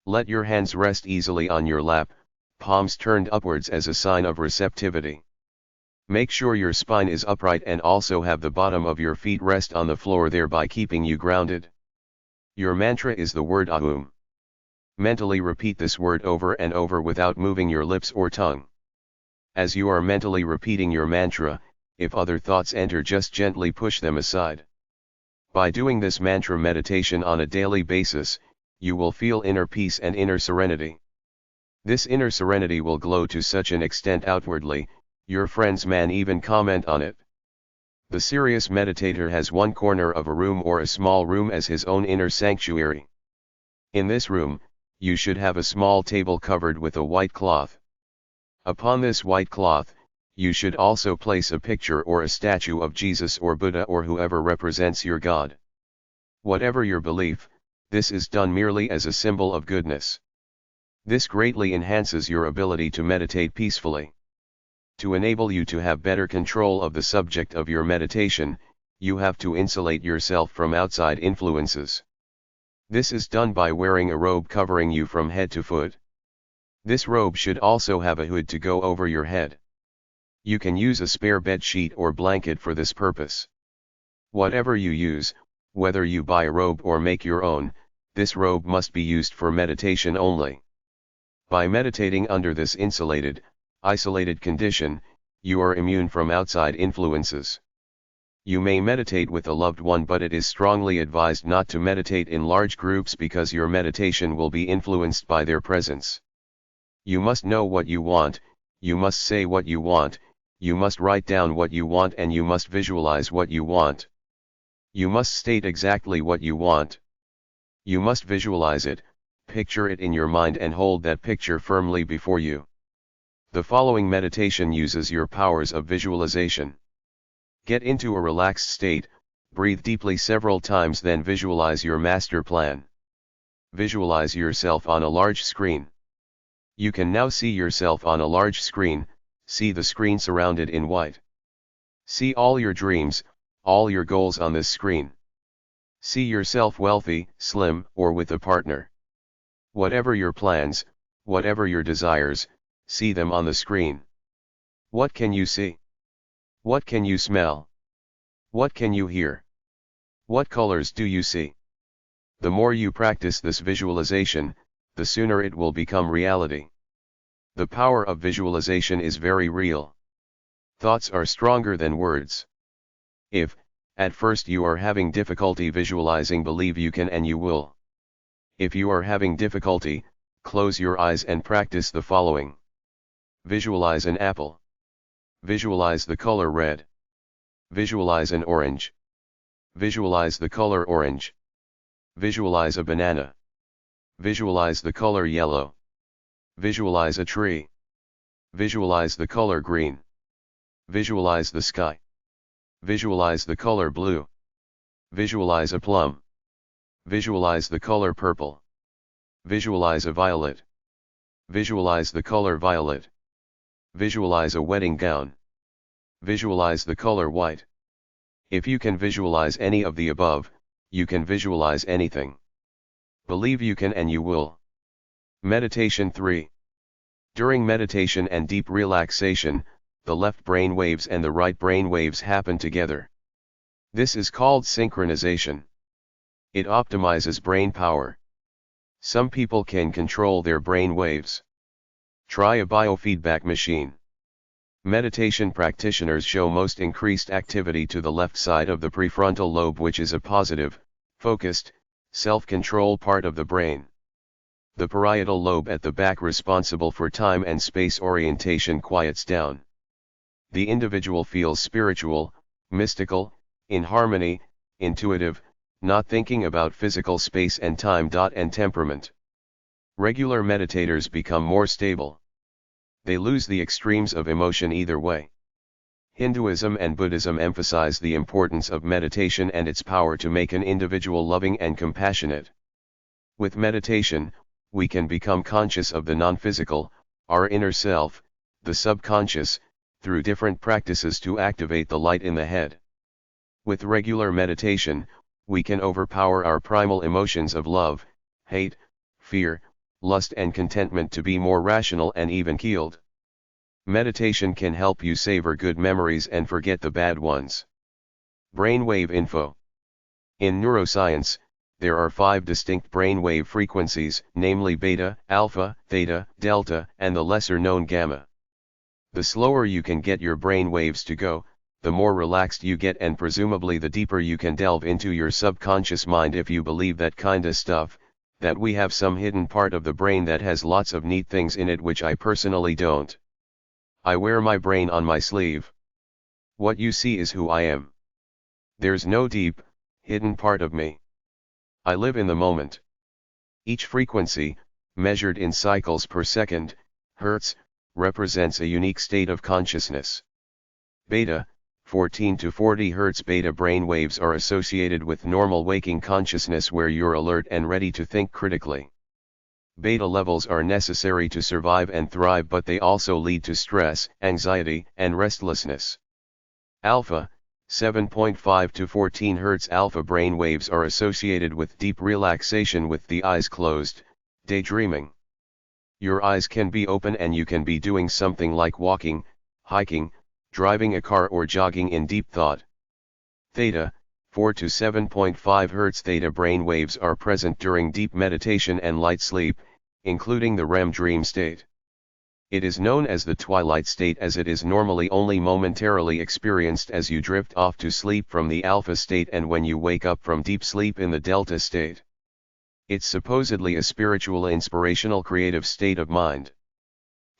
Speaker 1: Let your hands rest easily on your lap, palms turned upwards as a sign of receptivity. Make sure your spine is upright and also have the bottom of your feet rest on the floor, thereby keeping you grounded. Your mantra is the word Aham. Mentally repeat this word over and over without moving your lips or tongue. As you are mentally repeating your mantra, if other thoughts enter, just gently push them aside. By doing this mantra meditation on a daily basis, you will feel inner peace and inner serenity. This inner serenity will glow to such an extent outwardly, your friends may even comment on it. The serious meditator has one corner of a room or a small room as his own inner sanctuary. In this room, you should have a small table covered with a white cloth. Upon this white cloth, you should also place a picture or a statue of Jesus or Buddha or whoever represents your God. Whatever your belief, this is done merely as a symbol of goodness. This greatly enhances your ability to meditate peacefully. To enable you to have better control of the subject of your meditation, you have to insulate yourself from outside influences. This is done by wearing a robe covering you from head to foot. This robe should also have a hood to go over your head. You can use a spare bed sheet or blanket for this purpose. Whatever you use, whether you buy a robe or make your own, this robe must be used for meditation only. By meditating under this isolated condition, you are immune from outside influences. You may meditate with a loved one, but it is strongly advised not to meditate in large groups because your meditation will be influenced by their presence. You must know what you want, you must say what you want, you must write down what you want, and you must visualize what you want. You must state exactly what you want. You must visualize it, picture it in your mind and hold that picture firmly before you. The following meditation uses your powers of visualization. Get into a relaxed state, breathe deeply several times, then visualize your master plan. Visualize yourself on a large screen. You can now see yourself on a large screen, see the screen surrounded in white. See all your dreams, all your goals on this screen. See yourself wealthy, slim, or with a partner. Whatever your plans, whatever your desires, see them on the screen. What can you see? What can you smell? What can you hear? What colors do you see? The more you practice this visualization, the sooner it will become reality. The power of visualization is very real. Thoughts are stronger than words. If, at first you are having difficulty visualizing, believe you can and you will. If you are having difficulty, close your eyes and practice the following. Visualize an apple. Visualize the color red. Visualize an orange. Visualize the color orange. Visualize a banana. Visualize the color yellow. Visualize a tree. Visualize the color green. Visualize the sky. Visualize the color blue. Visualize a plum. Visualize the color purple. Visualize a violet. Visualize the color violet. Visualize a wedding gown. Visualize the color white. If you can visualize any of the above, you can visualize anything. Believe you can and you will. Meditation 3. During meditation and deep relaxation, the left brain waves and the right brain waves happen together. This is called synchronization. It optimizes brain power. Some people can control their brain waves. Try a biofeedback machine. Meditation practitioners show most increased activity to the left side of the prefrontal lobe, which is a positive, focused, self-control part of the brain. The parietal lobe at the back, responsible for time and space orientation, quiets down. The individual feels spiritual, mystical, in harmony, intuitive, not thinking about physical space and time. And temperament. Regular meditators become more stable. They lose the extremes of emotion either way. Hinduism and Buddhism emphasize the importance of meditation and its power to make an individual loving and compassionate. With meditation, we can become conscious of the non-physical, our inner self, the subconscious, through different practices to activate the light in the head. With regular meditation, we can overpower our primal emotions of love, hate, fear, lust and contentment to be more rational and even-keeled. Meditation can help you savor good memories and forget the bad ones. Brainwave info. In neuroscience, there are 5 distinct brainwave frequencies, namely beta, alpha, theta, delta, and the lesser-known gamma. The slower you can get your brain waves to go, the more relaxed you get, and presumably the deeper you can delve into your subconscious mind if you believe that kinda stuff, that we have some hidden part of the brain that has lots of neat things in it, which I personally don't. I wear my brain on my sleeve. What you see is who I am. There's no deep, hidden part of me. I live in the moment. Each frequency, measured in cycles per second, hertz, represents a unique state of consciousness. Beta, 14 to 40 Hz beta brain waves are associated with normal waking consciousness, where you're alert and ready to think critically. Beta levels are necessary to survive and thrive, but they also lead to stress, anxiety, and restlessness. Alpha, 7.5 to 14 Hz alpha brain waves are associated with deep relaxation with the eyes closed, daydreaming. Your eyes can be open and you can be doing something like walking, hiking, driving a car, or jogging in deep thought. Theta, 4 to 7.5 Hz theta brain waves are present during deep meditation and light sleep, including the REM dream state. It is known as the twilight state as it is normally only momentarily experienced as you drift off to sleep from the alpha state and when you wake up from deep sleep in the delta state. It's supposedly a spiritual, inspirational, creative state of mind.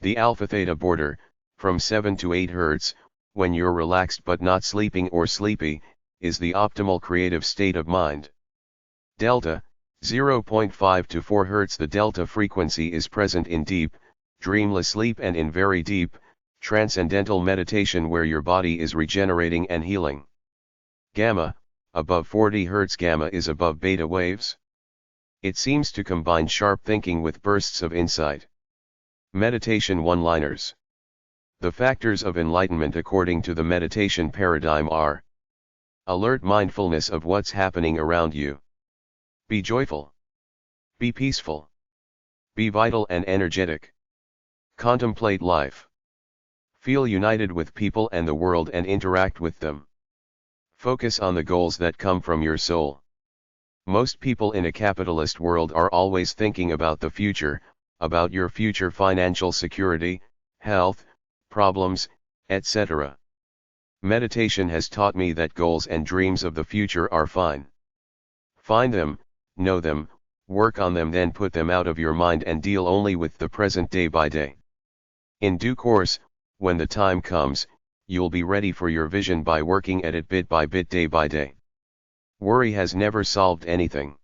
Speaker 1: The alpha-theta border, from 7 to 8 Hz, when you're relaxed but not sleeping or sleepy, is the optimal creative state of mind. Delta, 0.5 to 4 Hz. The delta frequency is present in deep, dreamless sleep and in very deep, transcendental meditation where your body is regenerating and healing. Gamma, above 40 Hz. Gamma is above beta waves. It seems to combine sharp thinking with bursts of insight. Meditation one-liners. The factors of enlightenment according to the meditation paradigm are: alert mindfulness of what's happening around you. Be joyful. Be peaceful. Be vital and energetic. Contemplate life. Feel united with people and the world and interact with them. Focus on the goals that come from your soul. Most people in a capitalist world are always thinking about the future, about your future financial security, health, problems, etc. Meditation has taught me that goals and dreams of the future are fine. Find them, know them, work on them, then put them out of your mind and deal only with the present day by day. In due course, when the time comes, you'll be ready for your vision by working at it bit by bit, day by day. Worry has never solved anything.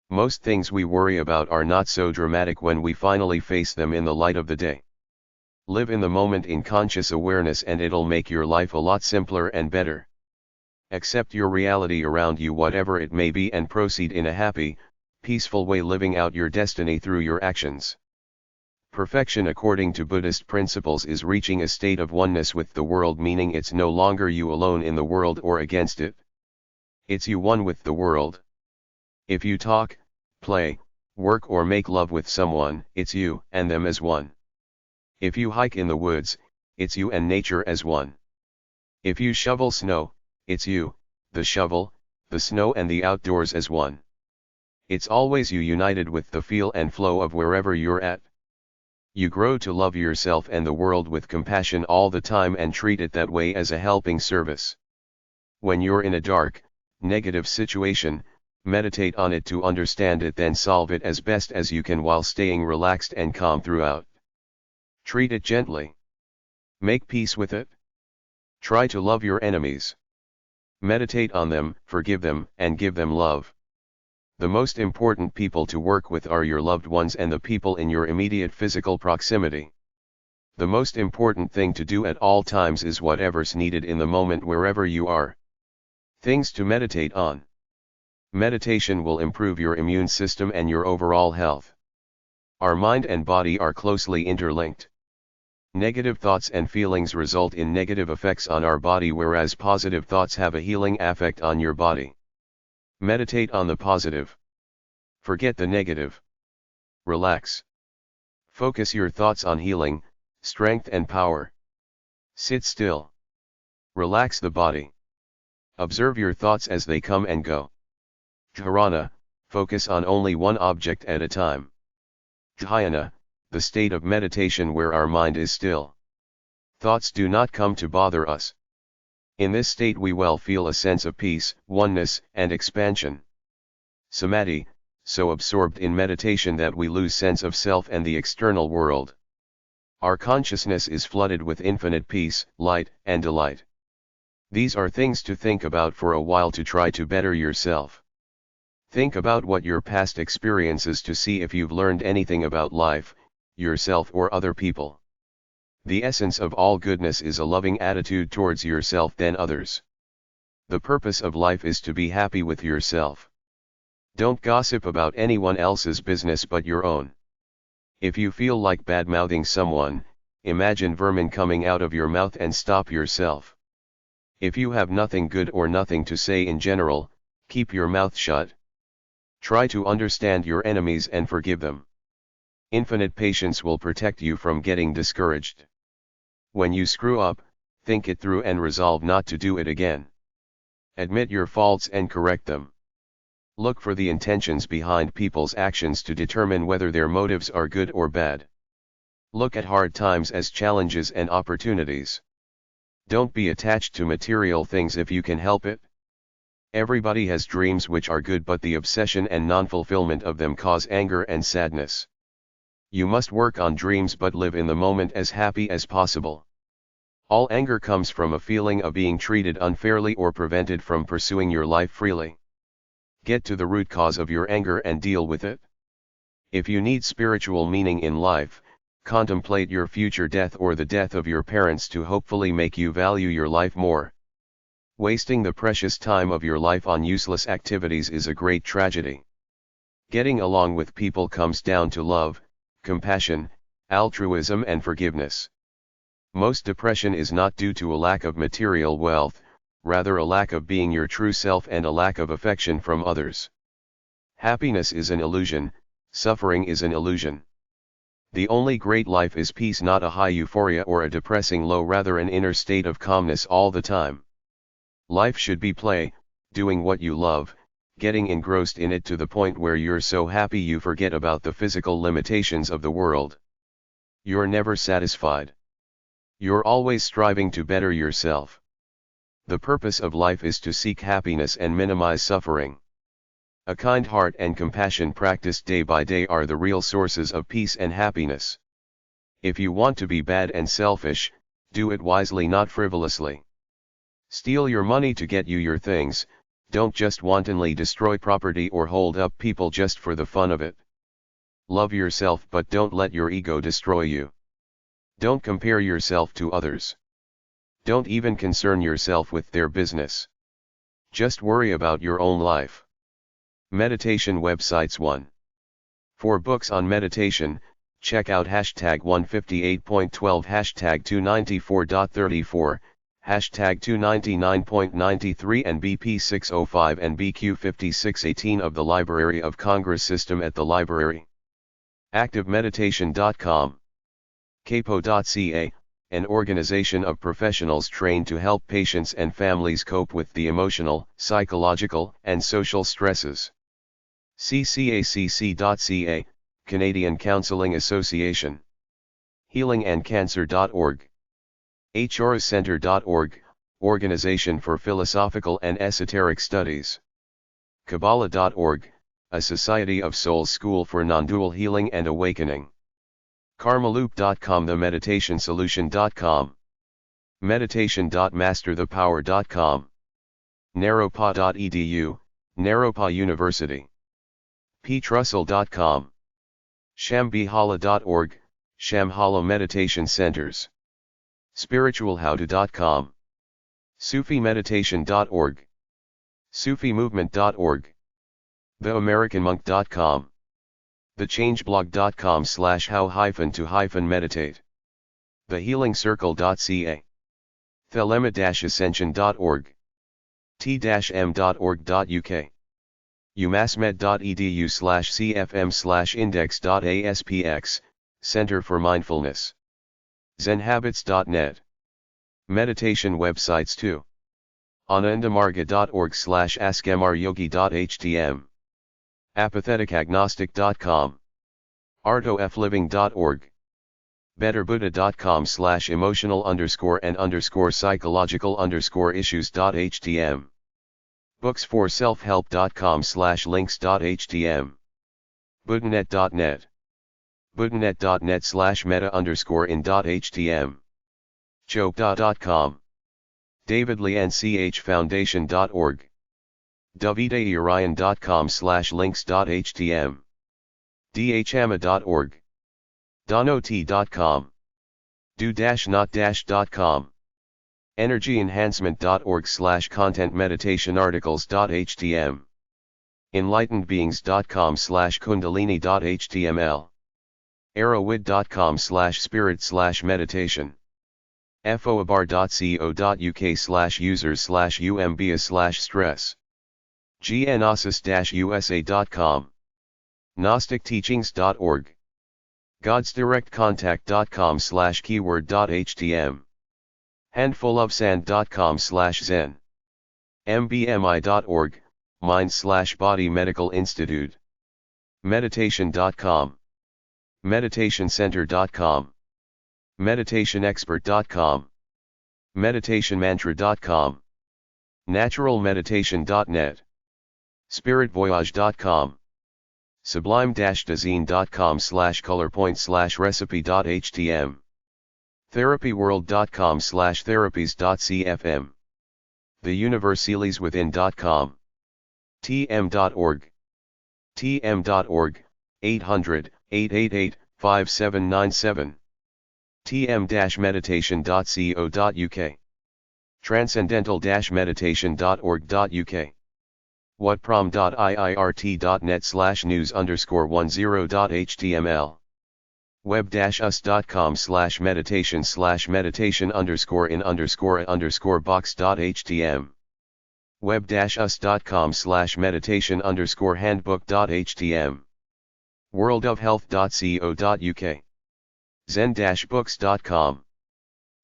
Speaker 1: Most things we worry about are not so dramatic when we finally face them in the light of the day. Live in the moment in conscious awareness and it'll make your life a lot simpler and better. Accept your reality around you, whatever it may be, and proceed in a happy, peaceful way, living out your destiny through your actions. Perfection according to Buddhist principles is reaching a state of oneness with the world, meaning it's no longer you alone in the world or against it. It's you one with the world. If you talk, play, work or make love with someone, it's you and them as one. If you hike in the woods, it's you and nature as one. If you shovel snow, it's you, the shovel, the snow and the outdoors as one. It's always you united with the feel and flow of wherever you're at. You grow to love yourself and the world with compassion all the time and treat it that way as a helping service. When you're in a dark, negative situation, meditate on it to understand it, then solve it as best as you can while staying relaxed and calm throughout. Treat it gently. Make peace with it. Try to love your enemies. Meditate on them, forgive them, and give them love. The most important people to work with are your loved ones and the people in your immediate physical proximity. The most important thing to do at all times is whatever's needed in the moment wherever you are. Things to meditate on. Meditation will improve your immune system and your overall health. Our mind and body are closely interlinked. Negative thoughts and feelings result in negative effects on our body, whereas positive thoughts have a healing effect on your body. Meditate on the positive. Forget the negative. Relax. Focus your thoughts on healing, strength and power. Sit still. Relax the body. Observe your thoughts as they come and go. Dharana, focus on only one object at a time. Dhyana, the state of meditation where our mind is still. Thoughts do not come to bother us. In this state we well feel a sense of peace, oneness, and expansion. Samadhi, so absorbed in meditation that we lose sense of self and the external world. Our consciousness is flooded with infinite peace, light, and delight. These are things to think about for a while to try to better yourself. Think about what your past experiences to see if you've learned anything about life, yourself or other people. The essence of all goodness is a loving attitude towards yourself then others. The purpose of life is to be happy with yourself. Don't gossip about anyone else's business but your own. If you feel like bad-mouthing someone, imagine vermin coming out of your mouth and stop yourself. If you have nothing good or nothing to say in general, keep your mouth shut. Try to understand your enemies and forgive them. Infinite patience will protect you from getting discouraged. When you screw up, think it through and resolve not to do it again. Admit your faults and correct them. Look for the intentions behind people's actions to determine whether their motives are good or bad. Look at hard times as challenges and opportunities. Don't be attached to material things if you can help it. Everybody has dreams which are good, but the obsession and non-fulfillment of them cause anger and sadness. You must work on dreams but live in the moment as happy as possible. All anger comes from a feeling of being treated unfairly or prevented from pursuing your life freely. Get to the root cause of your anger and deal with it. If you need spiritual meaning in life, contemplate your future death or the death of your parents to hopefully make you value your life more. Wasting the precious time of your life on useless activities is a great tragedy. Getting along with people comes down to love, compassion, altruism and forgiveness. Most depression is not due to a lack of material wealth, rather a lack of being your true self and a lack of affection from others. Happiness is an illusion, suffering is an illusion. The only great life is peace, not a high euphoria or a depressing low, rather an inner state of calmness all the time. Life should be play, doing what you love, getting engrossed in it to the point where you're so happy you forget about the physical limitations of the world. You're never satisfied. You're always striving to better yourself. The purpose of life is to seek happiness and minimize suffering. A kind heart and compassion practiced day by day are the real sources of peace and happiness. If you want to be bad and selfish, do it wisely, not frivolously. Steal your money to get you your things, don't just wantonly destroy property or hold up people just for the fun of it. Love yourself but don't let your ego destroy you. Don't compare yourself to others. Don't even concern yourself with their business. Just worry about your own life. Meditation websites 1. For books on meditation, check out hashtag 158.12, hashtag 294.34, hashtag 299.93 and BP 605 and BQ 5618 of the Library of Congress system at the library. ActiveMeditation.com. Capo.ca, an organization of professionals trained to help patients and families cope with the emotional, psychological, and social stresses. CCACC.ca, Canadian Counselling Association. HealingAndCancer.org. HRCenter.org, Organization for Philosophical and Esoteric Studies. Kabbalah.org, a Society of Souls school for non-dual healing and awakening. Karmaloop.com, TheMeditationSolution.com. Meditation.masterthepower.com. Naropa.edu, Naropa University. ptrussell.com. Shambhala.org, Shambhala Meditation Centers. Spiritualhowto.com. SufiMeditation.org. SufiMovement.org. TheAmericanMonk.com. TheChangeblog.com/how-to-meditate. TheHealingCircle.ca. Thelema-ascension.org. t-m.org.uk. umassmed.edu/cfm/index.aspx, Center for Mindfulness. Zenhabits.net. Meditation websites 2. anandamarga.org/askmryogi.htm. apatheticagnostic.com. artofliving.org. betterbuddha.com/emotional_and_psychological_issues.htm. booksforselfhelp.com/links.htm. buddhanet.net. buddhanet.net/meta_in.htm. chope.com. davidleanchfoundation.org. davideurion.com/links.htm. dhama.org. donot.com. do-not-.com. energyenhancement.org/content-meditation-articles.htm. enlightenedbeings.com/kundalini.html. arrowwid.com/spirit/meditation. foabar.co.uk/users/umbia/stress. gnosis-usa.com. gnosticteachings.org. godsdirectcontact.com/keyword.htm. handfulofsand.com/zen. mbmi.org, Mind/Body Medical Institute. meditation.com. meditationcenter.com. meditationexpert.com. meditationmantra.com. naturalmeditation.net. spiritvoyage.com. sublime-design.com/colorpoint/recipe.htm. therapyworld.com/therapies.cfm. theuniversalieswithin.com. tm.org. tm.org, 800-888-5797. tm-meditation.co.uk. transcendental-meditation.org.uk. whatprom.iirt.net/news_10.html. web-us.com/meditation/meditation_in_box.htm. web-us.com/meditation_handbook.htm. worldofhealth.co.uk. zen-books.com.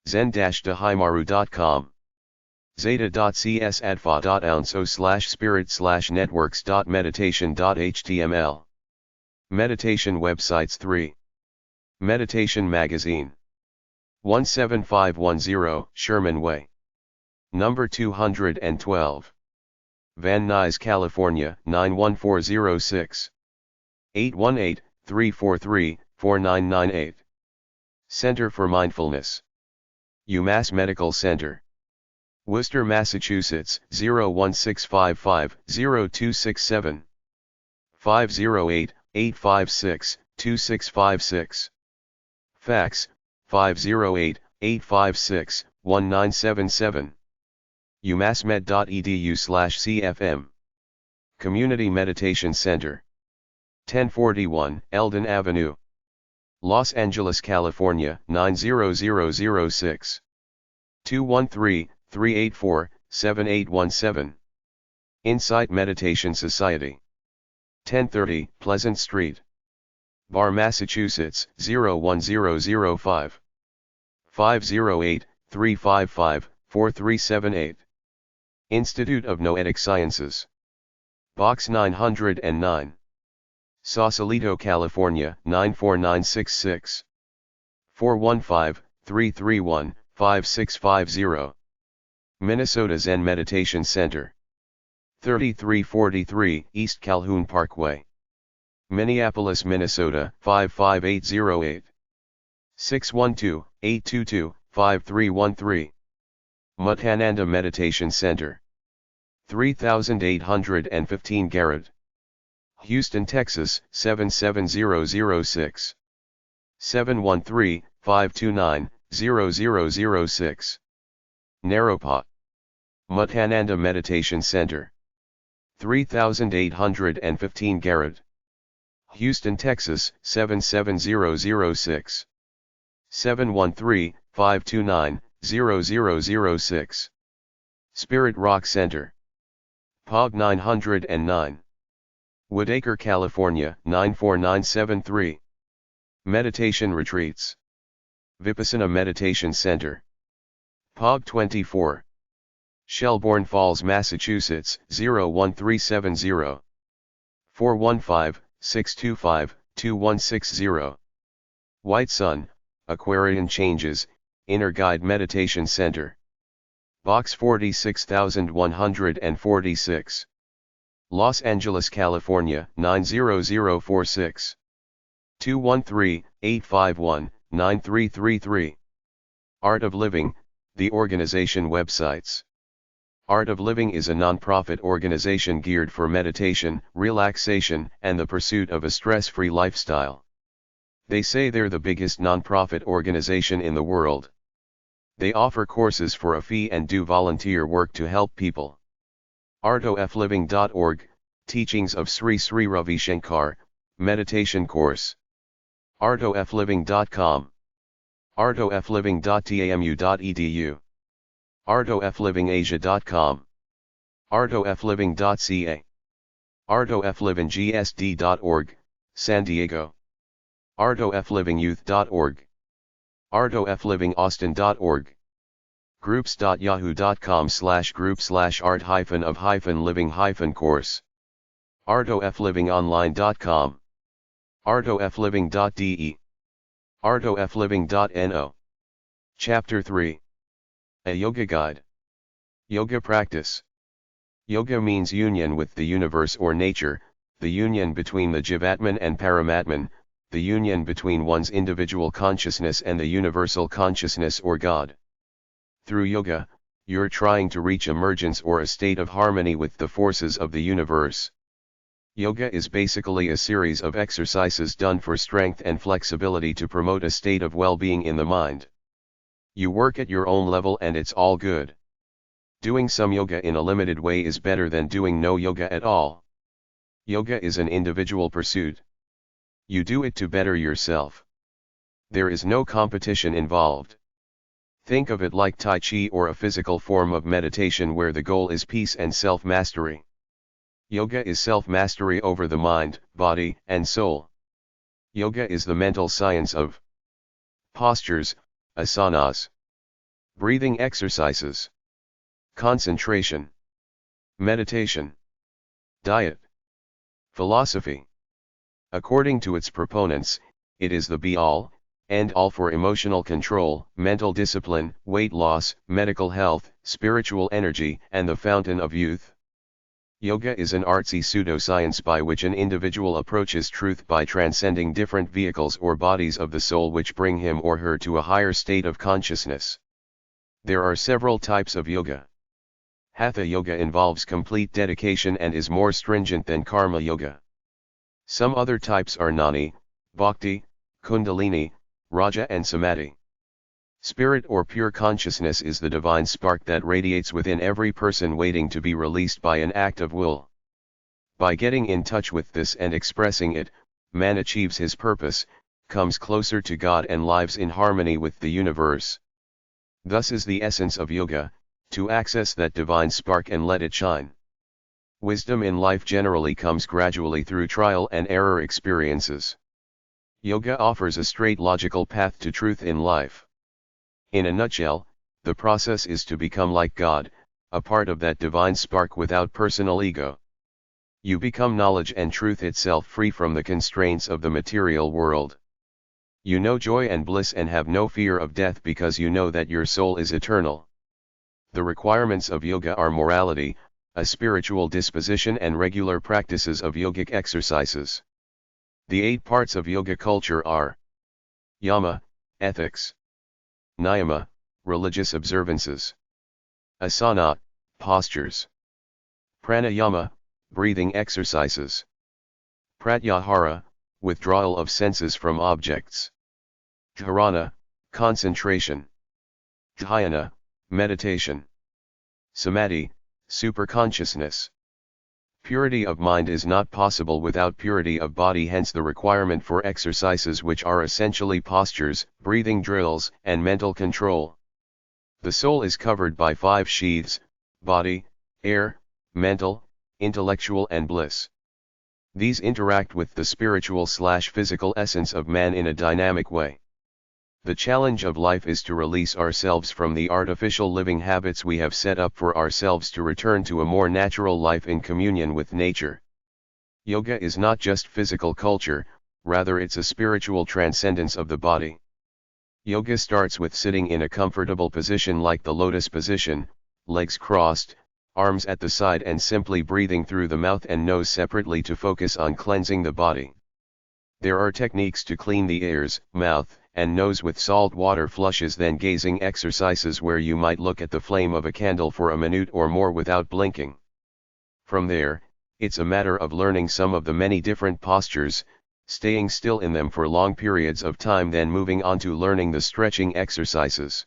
Speaker 1: zen-dahimaru.com. zeta.csadfa.ounso/spirit/networks.meditation.html. meditation websites 3. Meditation Magazine. 17510 Sherman Way. Number 212. Van Nuys, California 91406. 818-343-4998. Center for Mindfulness. UMass Medical Center. Worcester, Massachusetts 01655-0267. 508-856-2656. Fax 508-856-1977. umassmed.edu/cfm. Community Meditation Center. 1041 Eldon Avenue, Los Angeles, California 90006. 213-384-7817. Insight Meditation Society. 1030 Pleasant Street, Bar, Massachusetts 01005. 508-355-4378. Institute of Noetic Sciences. Box 909. Sausalito, California 94966. 415-331-5650. Minnesota Zen Meditation Center. 3343 East Calhoun Parkway, Minneapolis, Minnesota 55808. 612-822-5313. Muthananda Meditation Center. 3815 Garrett, Houston, Texas 77006. 713-529-0006. Naropa Muthananda Meditation Center. 3815 Garrett, Houston, Texas 77006. 713-529-0006. Spirit Rock Center. POG 909. Woodacre, California 94973. Meditation Retreats. Vipassana Meditation Center. POG 24. Shelbourne Falls, Massachusetts 01370. 415-625-2160. White Sun, Aquarian Changes, Inner Guide Meditation Center. Box 46146. Los Angeles, California, 90046. 213-851-9333. Art of Living, the organization websites. Art of Living is a non-profit organization geared for meditation, relaxation, and the pursuit of a stress-free lifestyle. They say they're the biggest non-profit organization in the world. They offer courses for a fee and do volunteer work to help people. artofliving.org, Teachings of Sri Sri Ravi Shankar, Meditation Course. artofliving.com. artofliving.tamu.edu. artoflivingasia.com. artofliving.ca. artoflivinggsd.org, San Diego. artoflivingyouth.org. artoflivingaustin.org. groups.yahoo.com/group/art-of-living-course. artoflivingonline.com. artofliving.de. artofliving.no. Chapter 3. A Yoga Guide. Yoga Practice. Yoga means union with the universe or nature, the union between the Jivatman and Paramatman, the union between one's individual consciousness and the universal consciousness or God. Through yoga, you're trying to reach emergence or a state of harmony with the forces of the universe. Yoga is basically a series of exercises done for strength and flexibility to promote a state of well-being in the mind. You work at your own level and it's all good. Doing some yoga in a limited way is better than doing no yoga at all. Yoga is an individual pursuit. You do it to better yourself. There is no competition involved. Think of it like Tai Chi or a physical form of meditation where the goal is peace and self-mastery. Yoga is self-mastery over the mind, body, and soul. Yoga is the mental science of postures, asanas, breathing exercises, concentration, meditation, diet, philosophy. According to its proponents, it is the be-all, end-all for emotional control, mental discipline, weight loss, medical health, spiritual energy, and the fountain of youth. Yoga is an artsy pseudoscience by which an individual approaches truth by transcending different vehicles or bodies of the soul which bring him or her to a higher state of consciousness. There are several types of yoga. Hatha yoga involves complete dedication and is more stringent than karma yoga. Some other types are Gnani, Bhakti, Kundalini, Raja and Samadhi. Spirit or pure consciousness is the divine spark that radiates within every person waiting to be released by an act of will. By getting in touch with this and expressing it, man achieves his purpose, comes closer to God and lives in harmony with the universe. Thus is the essence of yoga, to access that divine spark and let it shine. Wisdom in life generally comes gradually through trial and error experiences. Yoga offers a straight logical path to truth in life. In a nutshell, the process is to become like God, a part of that divine spark without personal ego. You become knowledge and truth itself, free from the constraints of the material world. You know joy and bliss and have no fear of death because you know that your soul is eternal. The requirements of yoga are morality, a spiritual disposition and regular practices of yogic exercises. The 8 parts of yoga culture are Yama, ethics; Niyama, religious observances; Asana, postures; Pranayama, breathing exercises; Pratyahara, withdrawal of senses from objects; Dharana, concentration; Dhyana, meditation; Samadhi, superconsciousness. Purity of mind is not possible without purity of body, hence the requirement for exercises which are essentially postures, breathing drills, and mental control. The soul is covered by 5 sheaths: body, air, mental, intellectual and bliss. These interact with the spiritual/physical essence of man in a dynamic way. The challenge of life is to release ourselves from the artificial living habits we have set up for ourselves to return to a more natural life in communion with nature. Yoga is not just physical culture, rather it's a spiritual transcendence of the body. Yoga starts with sitting in a comfortable position like the lotus position, legs crossed, arms at the side, and simply breathing through the mouth and nose separately to focus on cleansing the body. There are techniques to clean the ears, mouth, and nose with salt water flushes, then gazing exercises where you might look at the flame of a candle for a minute or more without blinking. From there, it's a matter of learning some of the many different postures, staying still in them for long periods of time, then moving on to learning the stretching exercises.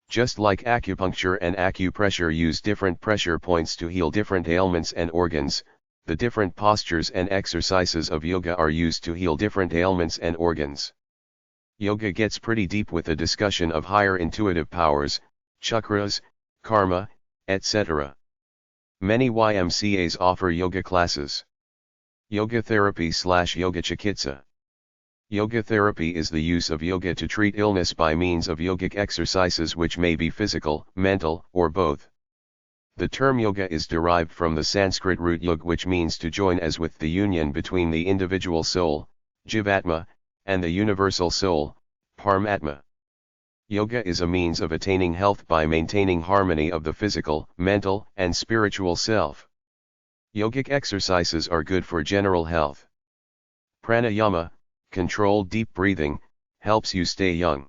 Speaker 1: Just like acupuncture and acupressure use different pressure points to heal different ailments and organs, the different postures and exercises of yoga are used to heal different ailments and organs. Yoga gets pretty deep with a discussion of higher intuitive powers, chakras, karma, etc. Many YMCAs offer yoga classes. Yoga therapy/yoga chikitsa. Yoga therapy is the use of yoga to treat illness by means of yogic exercises which may be physical, mental, or both. The term yoga is derived from the Sanskrit root yug, which means to join, as with the union between the individual soul, jivatma, and the universal soul, paramatma. Yoga is a means of attaining health by maintaining harmony of the physical, mental, and spiritual self. Yogic exercises are good for general health. Pranayama, controlled deep breathing, helps you stay young.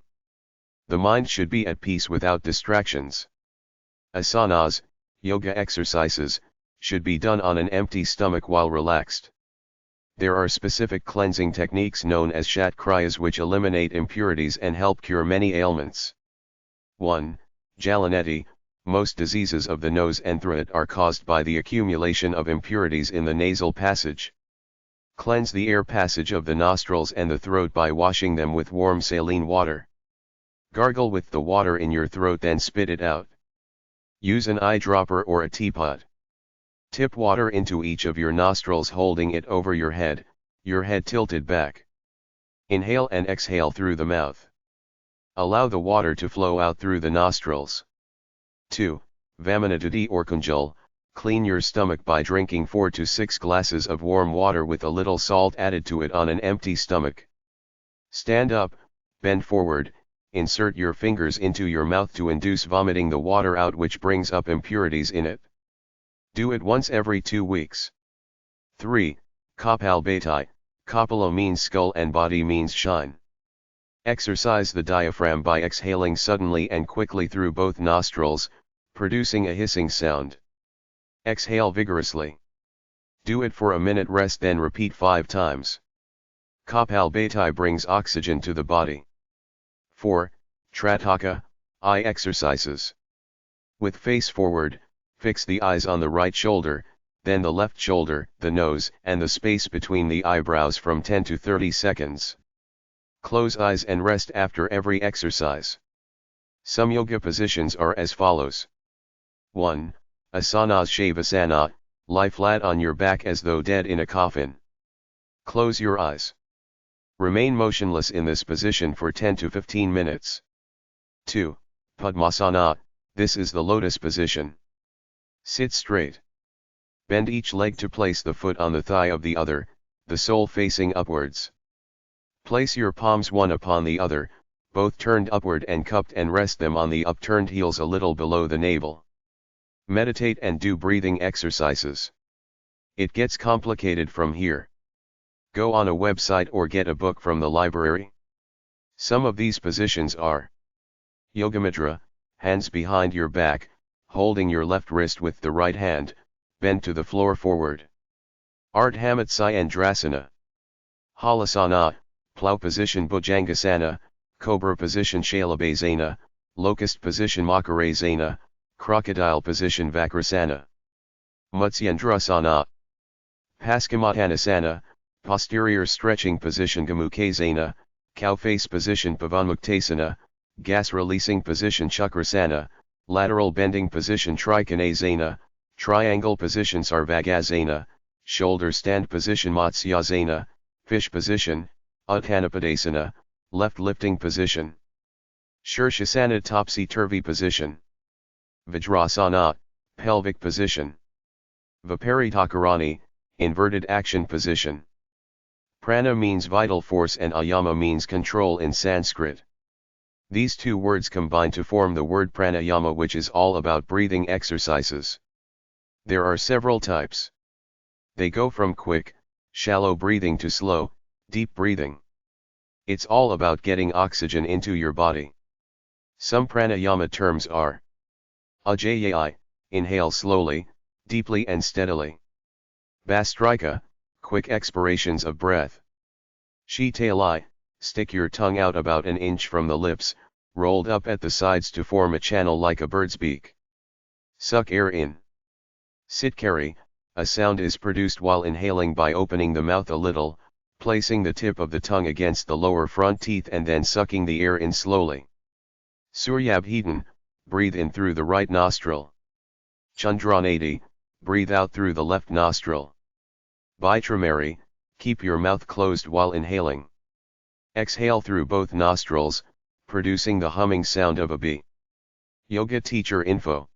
Speaker 1: The mind should be at peace without distractions. Asanas, yoga exercises, should be done on an empty stomach while relaxed. There are specific cleansing techniques known as Shat Kriyas which eliminate impurities and help cure many ailments. 1. Jalaneti. Most diseases of the nose and throat are caused by the accumulation of impurities in the nasal passage. Cleanse the air passage of the nostrils and the throat by washing them with warm saline water. Gargle with the water in your throat, then spit it out. Use an eyedropper or a teapot. Tip water into each of your nostrils, holding it over your head tilted back. Inhale and exhale through the mouth. Allow the water to flow out through the nostrils. 2. Vamanaditi or Kunjal. Clean your stomach by drinking 4 to 6 glasses of warm water with a little salt added to it on an empty stomach. Stand up, bend forward, insert your fingers into your mouth to induce vomiting the water out, which brings up impurities in it. Do it once every 2 weeks. 3. Kapalbhati. Kapala means skull and bhati means shine. Exercise the diaphragm by exhaling suddenly and quickly through both nostrils, producing a hissing sound. Exhale vigorously. Do it for a minute, rest, then repeat 5 times. Kapalbhati brings oxygen to the body. 4. Trataka, eye exercises. With face forward, fix the eyes on the right shoulder, then the left shoulder, the nose, and the space between the eyebrows from 10 to 30 seconds. Close eyes and rest after every exercise. Some yoga positions are as follows. 1. Asanas Shavasana, lie flat on your back as though dead in a coffin. Close your eyes. Remain motionless in this position for 10 to 15 minutes. 2. Padmasana, this is the lotus position. Sit straight. Bend each leg to place the foot on the thigh of the other, the sole facing upwards. Place your palms one upon the other, both turned upward and cupped, and rest them on the upturned heels a little below the navel. Meditate and do breathing exercises. It gets complicated from here. Go on a website or get a book from the library. Some of these positions are: Yogamudra, hands behind your back, holding your left wrist with the right hand, bend to the floor forward. Ardhamatsyendrasana. Halasana, plow position Bhujangasana, cobra position Shalabhasana, locust position Makarasana, crocodile position Vakrasana. Matsyendrasana. Paschimottanasana, posterior stretching position Gomukhasana, cow face position Pavanmuktasana, gas releasing position Chakrasana, lateral bending position Trikonasana, triangle position Sarvagasana, shoulder stand position Matsyasana, fish position, Uttanapadasana, left lifting position. Shirshasana, topsy-turvy position. Vajrasana, pelvic position. Viparitakarani, inverted action position. Prana means vital force and ayama means control in Sanskrit. These two words combine to form the word pranayama, which is all about breathing exercises. There are several types. They go from quick, shallow breathing to slow, deep breathing. It's all about getting oxygen into your body. Some pranayama terms are Ujjayi, inhale slowly, deeply and steadily. Bhastrika, quick expirations of breath. Shitali, stick your tongue out about an inch from the lips, rolled up at the sides to form a channel like a bird's beak. Suck air in. Sitkari, a sound is produced while inhaling by opening the mouth a little, placing the tip of the tongue against the lower front teeth and then sucking the air in slowly. Suryabhitan, breathe in through the right nostril. Chandranadi, breathe out through the left nostril. Bhaitramari, keep your mouth closed while inhaling. Exhale through both nostrils, producing the humming sound of a bee. Yoga teacher info.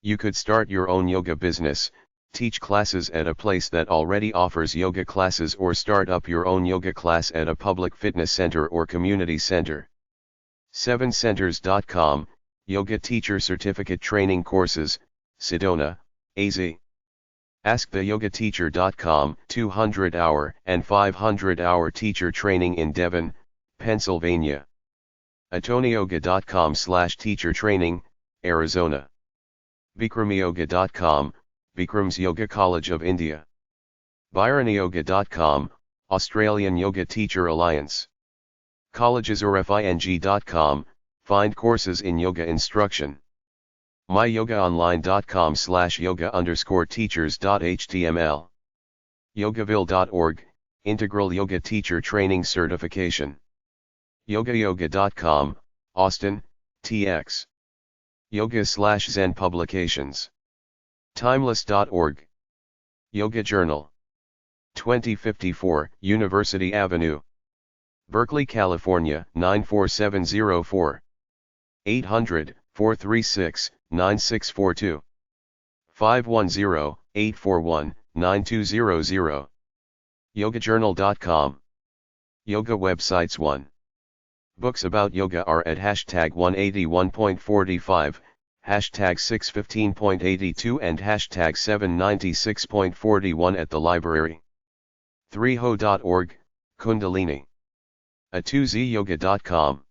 Speaker 1: You could start your own yoga business, teach classes at a place that already offers yoga classes, or start up your own yoga class at a public fitness center or community center. 7centers.com, Yoga Teacher Certificate Training Courses, Sedona, AZ. AskTheYogaTeacher.com, 200-hour and 500-hour teacher training in Devon, Pennsylvania. AtoniYoga.com/teacher training, Arizona. BikramYoga.com, Bikram's Yoga College of India. ByroniYoga.com, Australian Yoga Teacher Alliance. CollegesOrFing.com, find courses in yoga instruction. myyogaonline.com/yoga_teachers.html. Yogaville.org, Integral Yoga Teacher Training Certification. Yogayoga.com, Austin, TX. Yoga/Zen Publications. Timeless.org. Yoga Journal. 2054, University Avenue. Berkeley, California, 94704. 800-436-9642. 510-841-9200. YogaJournal.com. Yoga websites. 1. Books about yoga are at hashtag 181.45, hashtag 615.82 and hashtag 796.41 at the library. 3ho.org, Kundalini. A2zyoga.com.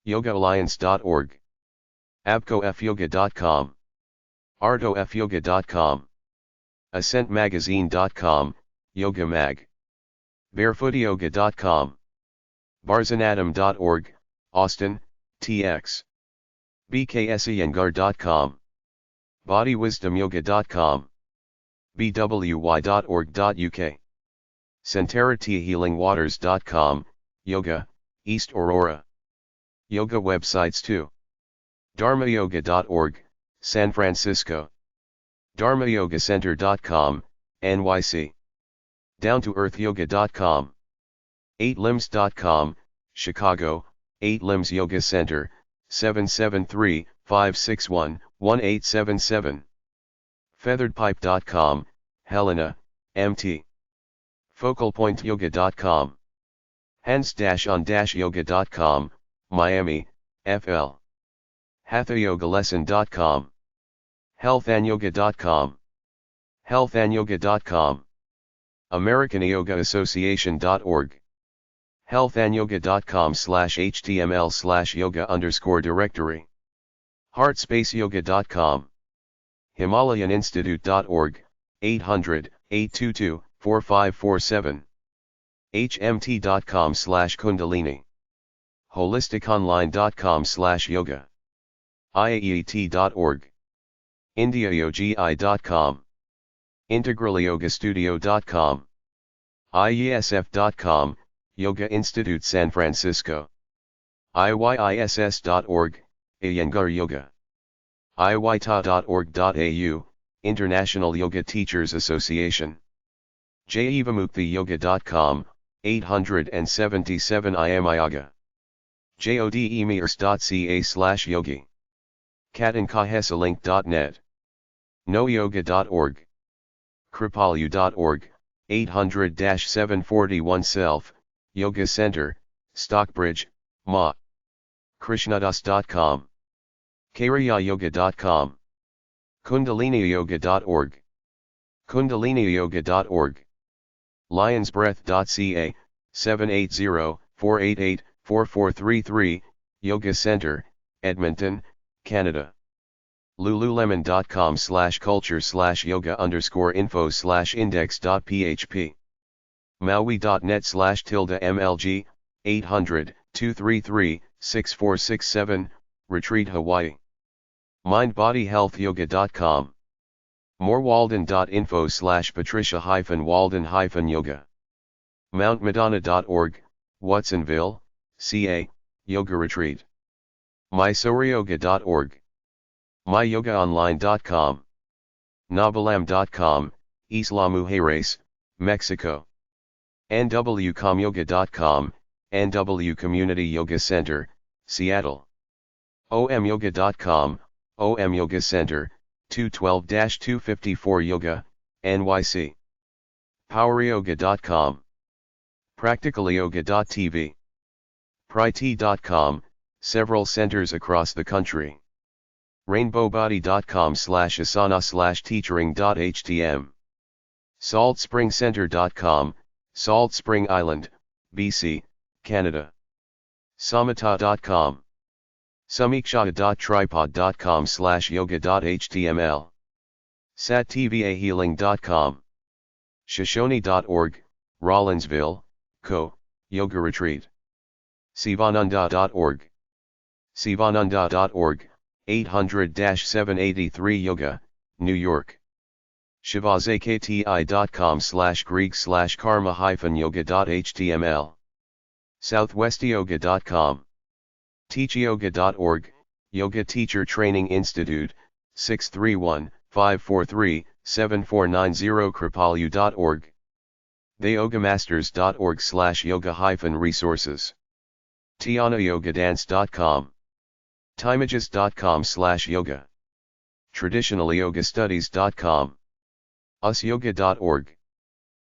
Speaker 1: YogaAlliance.org. AbcoFyoga.com. ArtoFyoga.com. AscentMagazine.com, Yoga Mag. BarefootYoga.com. Barzanadam.org, Austin, TX. BKSENGAR.com. BodyWisdomYoga.com. BWY.org.uk. SentaraThealingWaters.com, Yoga, East Aurora. Yoga websites. 2. DharmaYoga.org, San Francisco. DharmaYogaCenter.com, NYC. DownToEarthYoga.com. 8limbs.com, Chicago, 8 Limbs Yoga Center, 773-561-1877. FeatheredPipe.com, Helena, MT. FocalPointYoga.com. Hands-on-yoga.com, Miami, FL. HathaYogaLesson.com. HealthAndYoga.com. HealthAndYoga.com. AmericanYogaAssociation.org. HealthAndYoga.com/html/yoga_directory. HeartSpaceYoga.com. HimalayanInstitute.org, 800-822-4547. HMT.com/Kundalini. HolistiConline.com/yoga. IAET.org. IndiaYogi.com. IntegralYogaStudio.com. IESF.com, Yoga Institute San Francisco. IYISS.org, Iyengar Yoga. IYTA.org.au, International Yoga Teachers Association. JEvamuktiYoga.com, 877 Iyamayaga. JODEmirs.ca/yogi. Katankahessalink.net. NoYoga.org. Kripalu.org, 800-741 Self, Yoga Center, Stockbridge, Ma. krishnadas.com, karyayoga.com, kundaliniyoga.org, kundaliniyoga.org, lionsbreath.ca, 780-488-4433, Yoga Center, Edmonton, Canada. lululemon.com/culture/yoga_info/index.php, maui.net/mlg, 800-233-6467, Retreat Hawaii. mindbodyhealthyoga.com, morewalden.info/patricia-walden-yoga, mountmadonna.org, Watsonville, CA, Yoga Retreat, mysoreyoga.org, myyogaonline.com, nabalam.com, Isla Mujeres, Mexico, nwcomyoga.com, NW Community Yoga Center, Seattle, omyoga.com, OM Yoga Center, 212-254 Yoga, NYC, poweryoga.com, practicalyoga.tv, priti.com, several centers across the country, rainbowbody.com/asana/teachering.htm, saltspringcenter.com, Salt Spring Island, BC, Canada, samata.com, samiksha.tripod.com/yoga.html, satTVAhealing.com, shoshone.org, Rollinsville, Co., Yoga Retreat, sivananda.org, sivananda.org, 800-783 Yoga, New York, shivazakti.com/greek/karma-yoga.html, southwestyoga.com, teachyoga.org, Yoga Teacher Training Institute, 631-543-7490 kripalu.org, theyogamasters.org/yoga-resources, tianayogadance.com, timages.com/yoga, traditionalyogastudies.com, usyoga.org,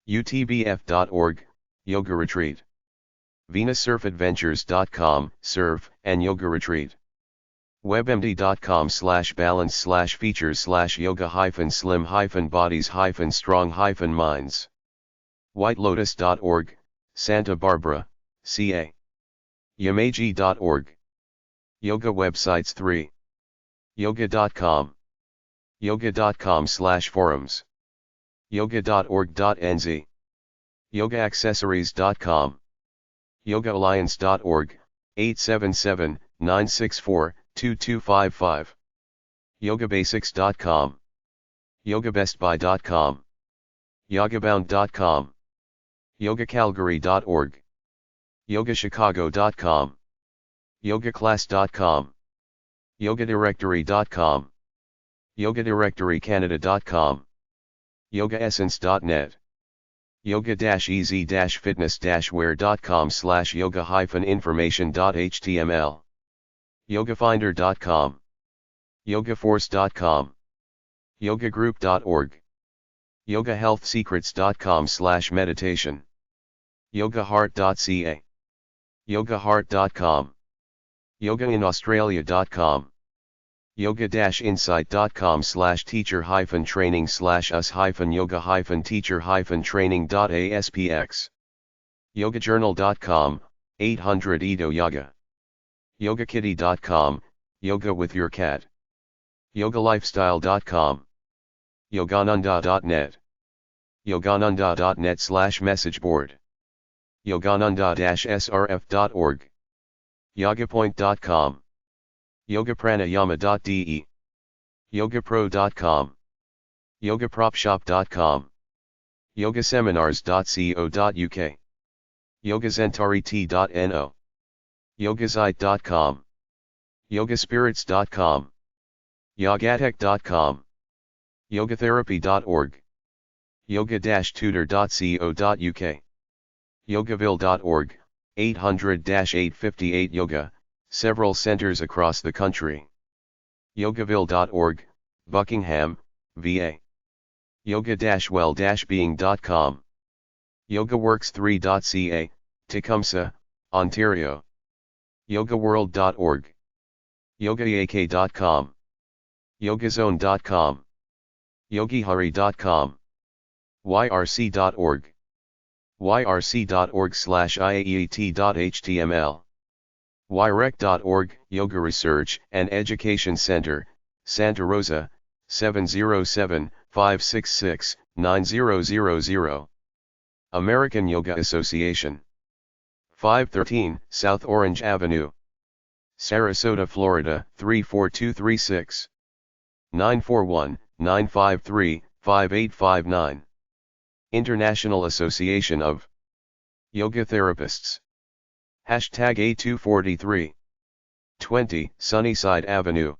Speaker 1: utbf.org, Yoga Retreat, venussurfadventures.com, surf and yoga retreat, webmd.com/balance/features/yoga-slim-bodies-strong-minds, whitelotus.org, Santa Barbara, CA, yamaji.org, yoga websites 3, yoga.com, yoga.com/forums, yoga.org.nz, yogaaccessories.com, yogaalliance.org, 877-964-2255, yogabasics.com, yogabestbuy.com, yogabound.com, yogacalgary.org, yogachicago.com, yogaclass.com, yogadirectory.com, yogadirectorycanada.com, yogaessence.net, yoga-easy-fitness-wear.com/yoga-information.html, yogafinder.com, yogaforce.com, yogagroup.org, yogahealthsecrets.com/meditation, yogaheart.ca, yogaheart.com, yogainaustralia.com, yoga-insight.com/teacher-training/us-yoga-teacher-training.aspx, yogajournal.com, 800 Edo Yoga, yogakitty.com, yoga with your cat, yogalifestyle.com, yogananda.net, yogananda.net/messageboard, yogananda-srf.org, yogapoint.com, yogapranayama.de, yogapro.com, yogapropshop.com, yogaseminars.co.uk, yogazentari.no, yogazite.com, yogaspirits.com, yogatech.com, yogatherapy.org, yoga-tutor.co.uk, yogaville.org, 800-858 Yoga, several centers across the country, yogaville.org, Buckingham, VA, yoga-well-being.com, yogaworks3.ca, Tecumseh, Ontario, yogaworld.org, yogaak.com, yogazone.com, yogihari.com, yrc.org, yrc.org/iaeat.html, yrec.org, Yoga Research and Education Center, Santa Rosa, 707-566-9000. American Yoga Association, 513 South Orange Avenue, Sarasota, Florida, 34236, 941-953-5859. International Association of Yoga Therapists, hashtag A243, 20 Sunnyside Avenue,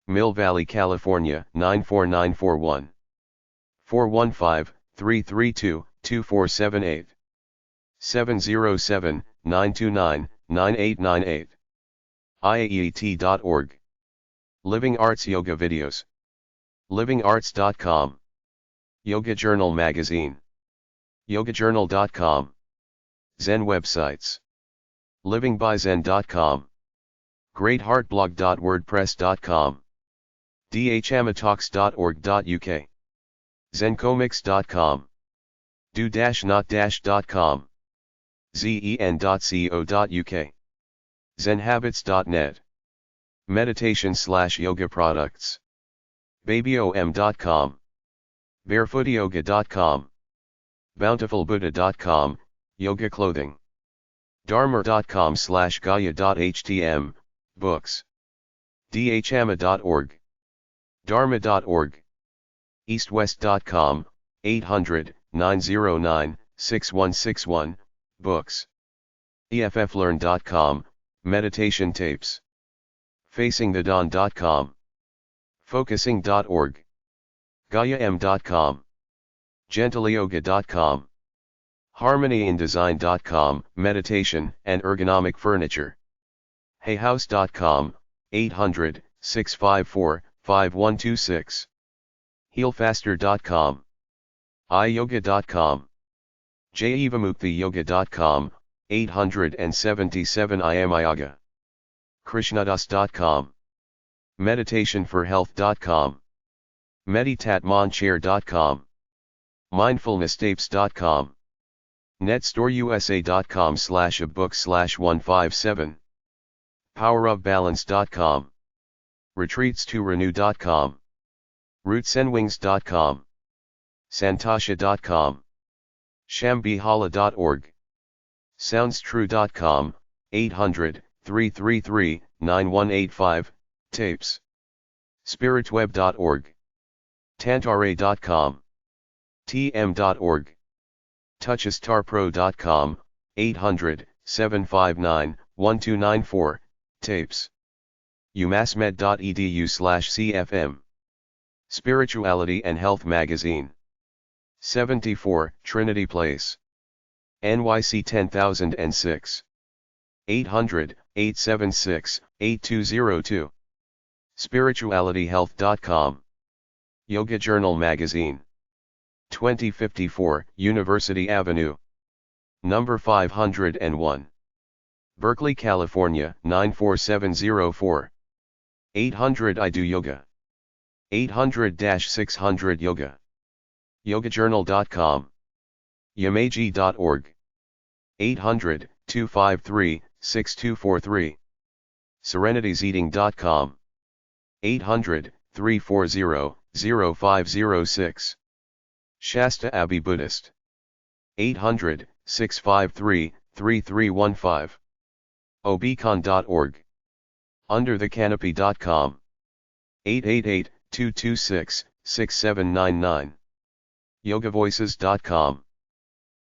Speaker 1: Mill Valley, California, 94941, 415-332-2478, 707-929-9898, iaeat.org. Living Arts Yoga Videos, livingarts.com, Yoga Journal Magazine, yogajournal.com, Zen websites, livingbyzen.com, greatheartblog.wordpress.com, dhamatalks.org.uk, zencomics.com, do-not-.com, zen.co.uk, zenhabits.net, meditation/yoga products, babyom.com, barefootyoga.com, bountifulbuddha.com, yoga clothing, dharma.com/gaia.htm, books, dhama.org, dharma.org, eastwest.com, 800-909-6161, books, efflearn.com, meditation tapes, facingthedawn.com, focusing.org, gaiam.com, gentleyoga.com, harmonyindesign.com, meditation and ergonomic furniture, hayhouse.com, 800-654-5126, healfaster.com, iyoga.com, jivamuktiyoga.com, 877 Iamayaga, krishnadas.com, meditationforhealth.com, meditatmonchair.com, mindfulnesstapes.com, netstoreusa.com/abook/157, powerofbalance.com, retreats2renew.com, rootsenwings.com, santasha.com, shambhihala.org, soundstrue.com, 800-333-9185, tapes, spiritweb.org, tantare.com, tm.org, touchestarpro.com, 800-759-1294, tapes, umassmed.edu/cfm, Spirituality and Health Magazine, 74 Trinity Place, NYC 10006, 800-876-8202, spiritualityhealth.com, Yoga Journal Magazine, 2054 University Avenue, number 501, Berkeley, California, 94704, 800 I Do Yoga, 800-600 Yoga, yogajournal.com, yamaji.org, 800-253-6243, serenitieseating.com, 800-340-0506, Shasta Abbey Buddhist, 800-653-3315, obcon.org, underthecanopy.com, 888-226-6799, yogavoices.com.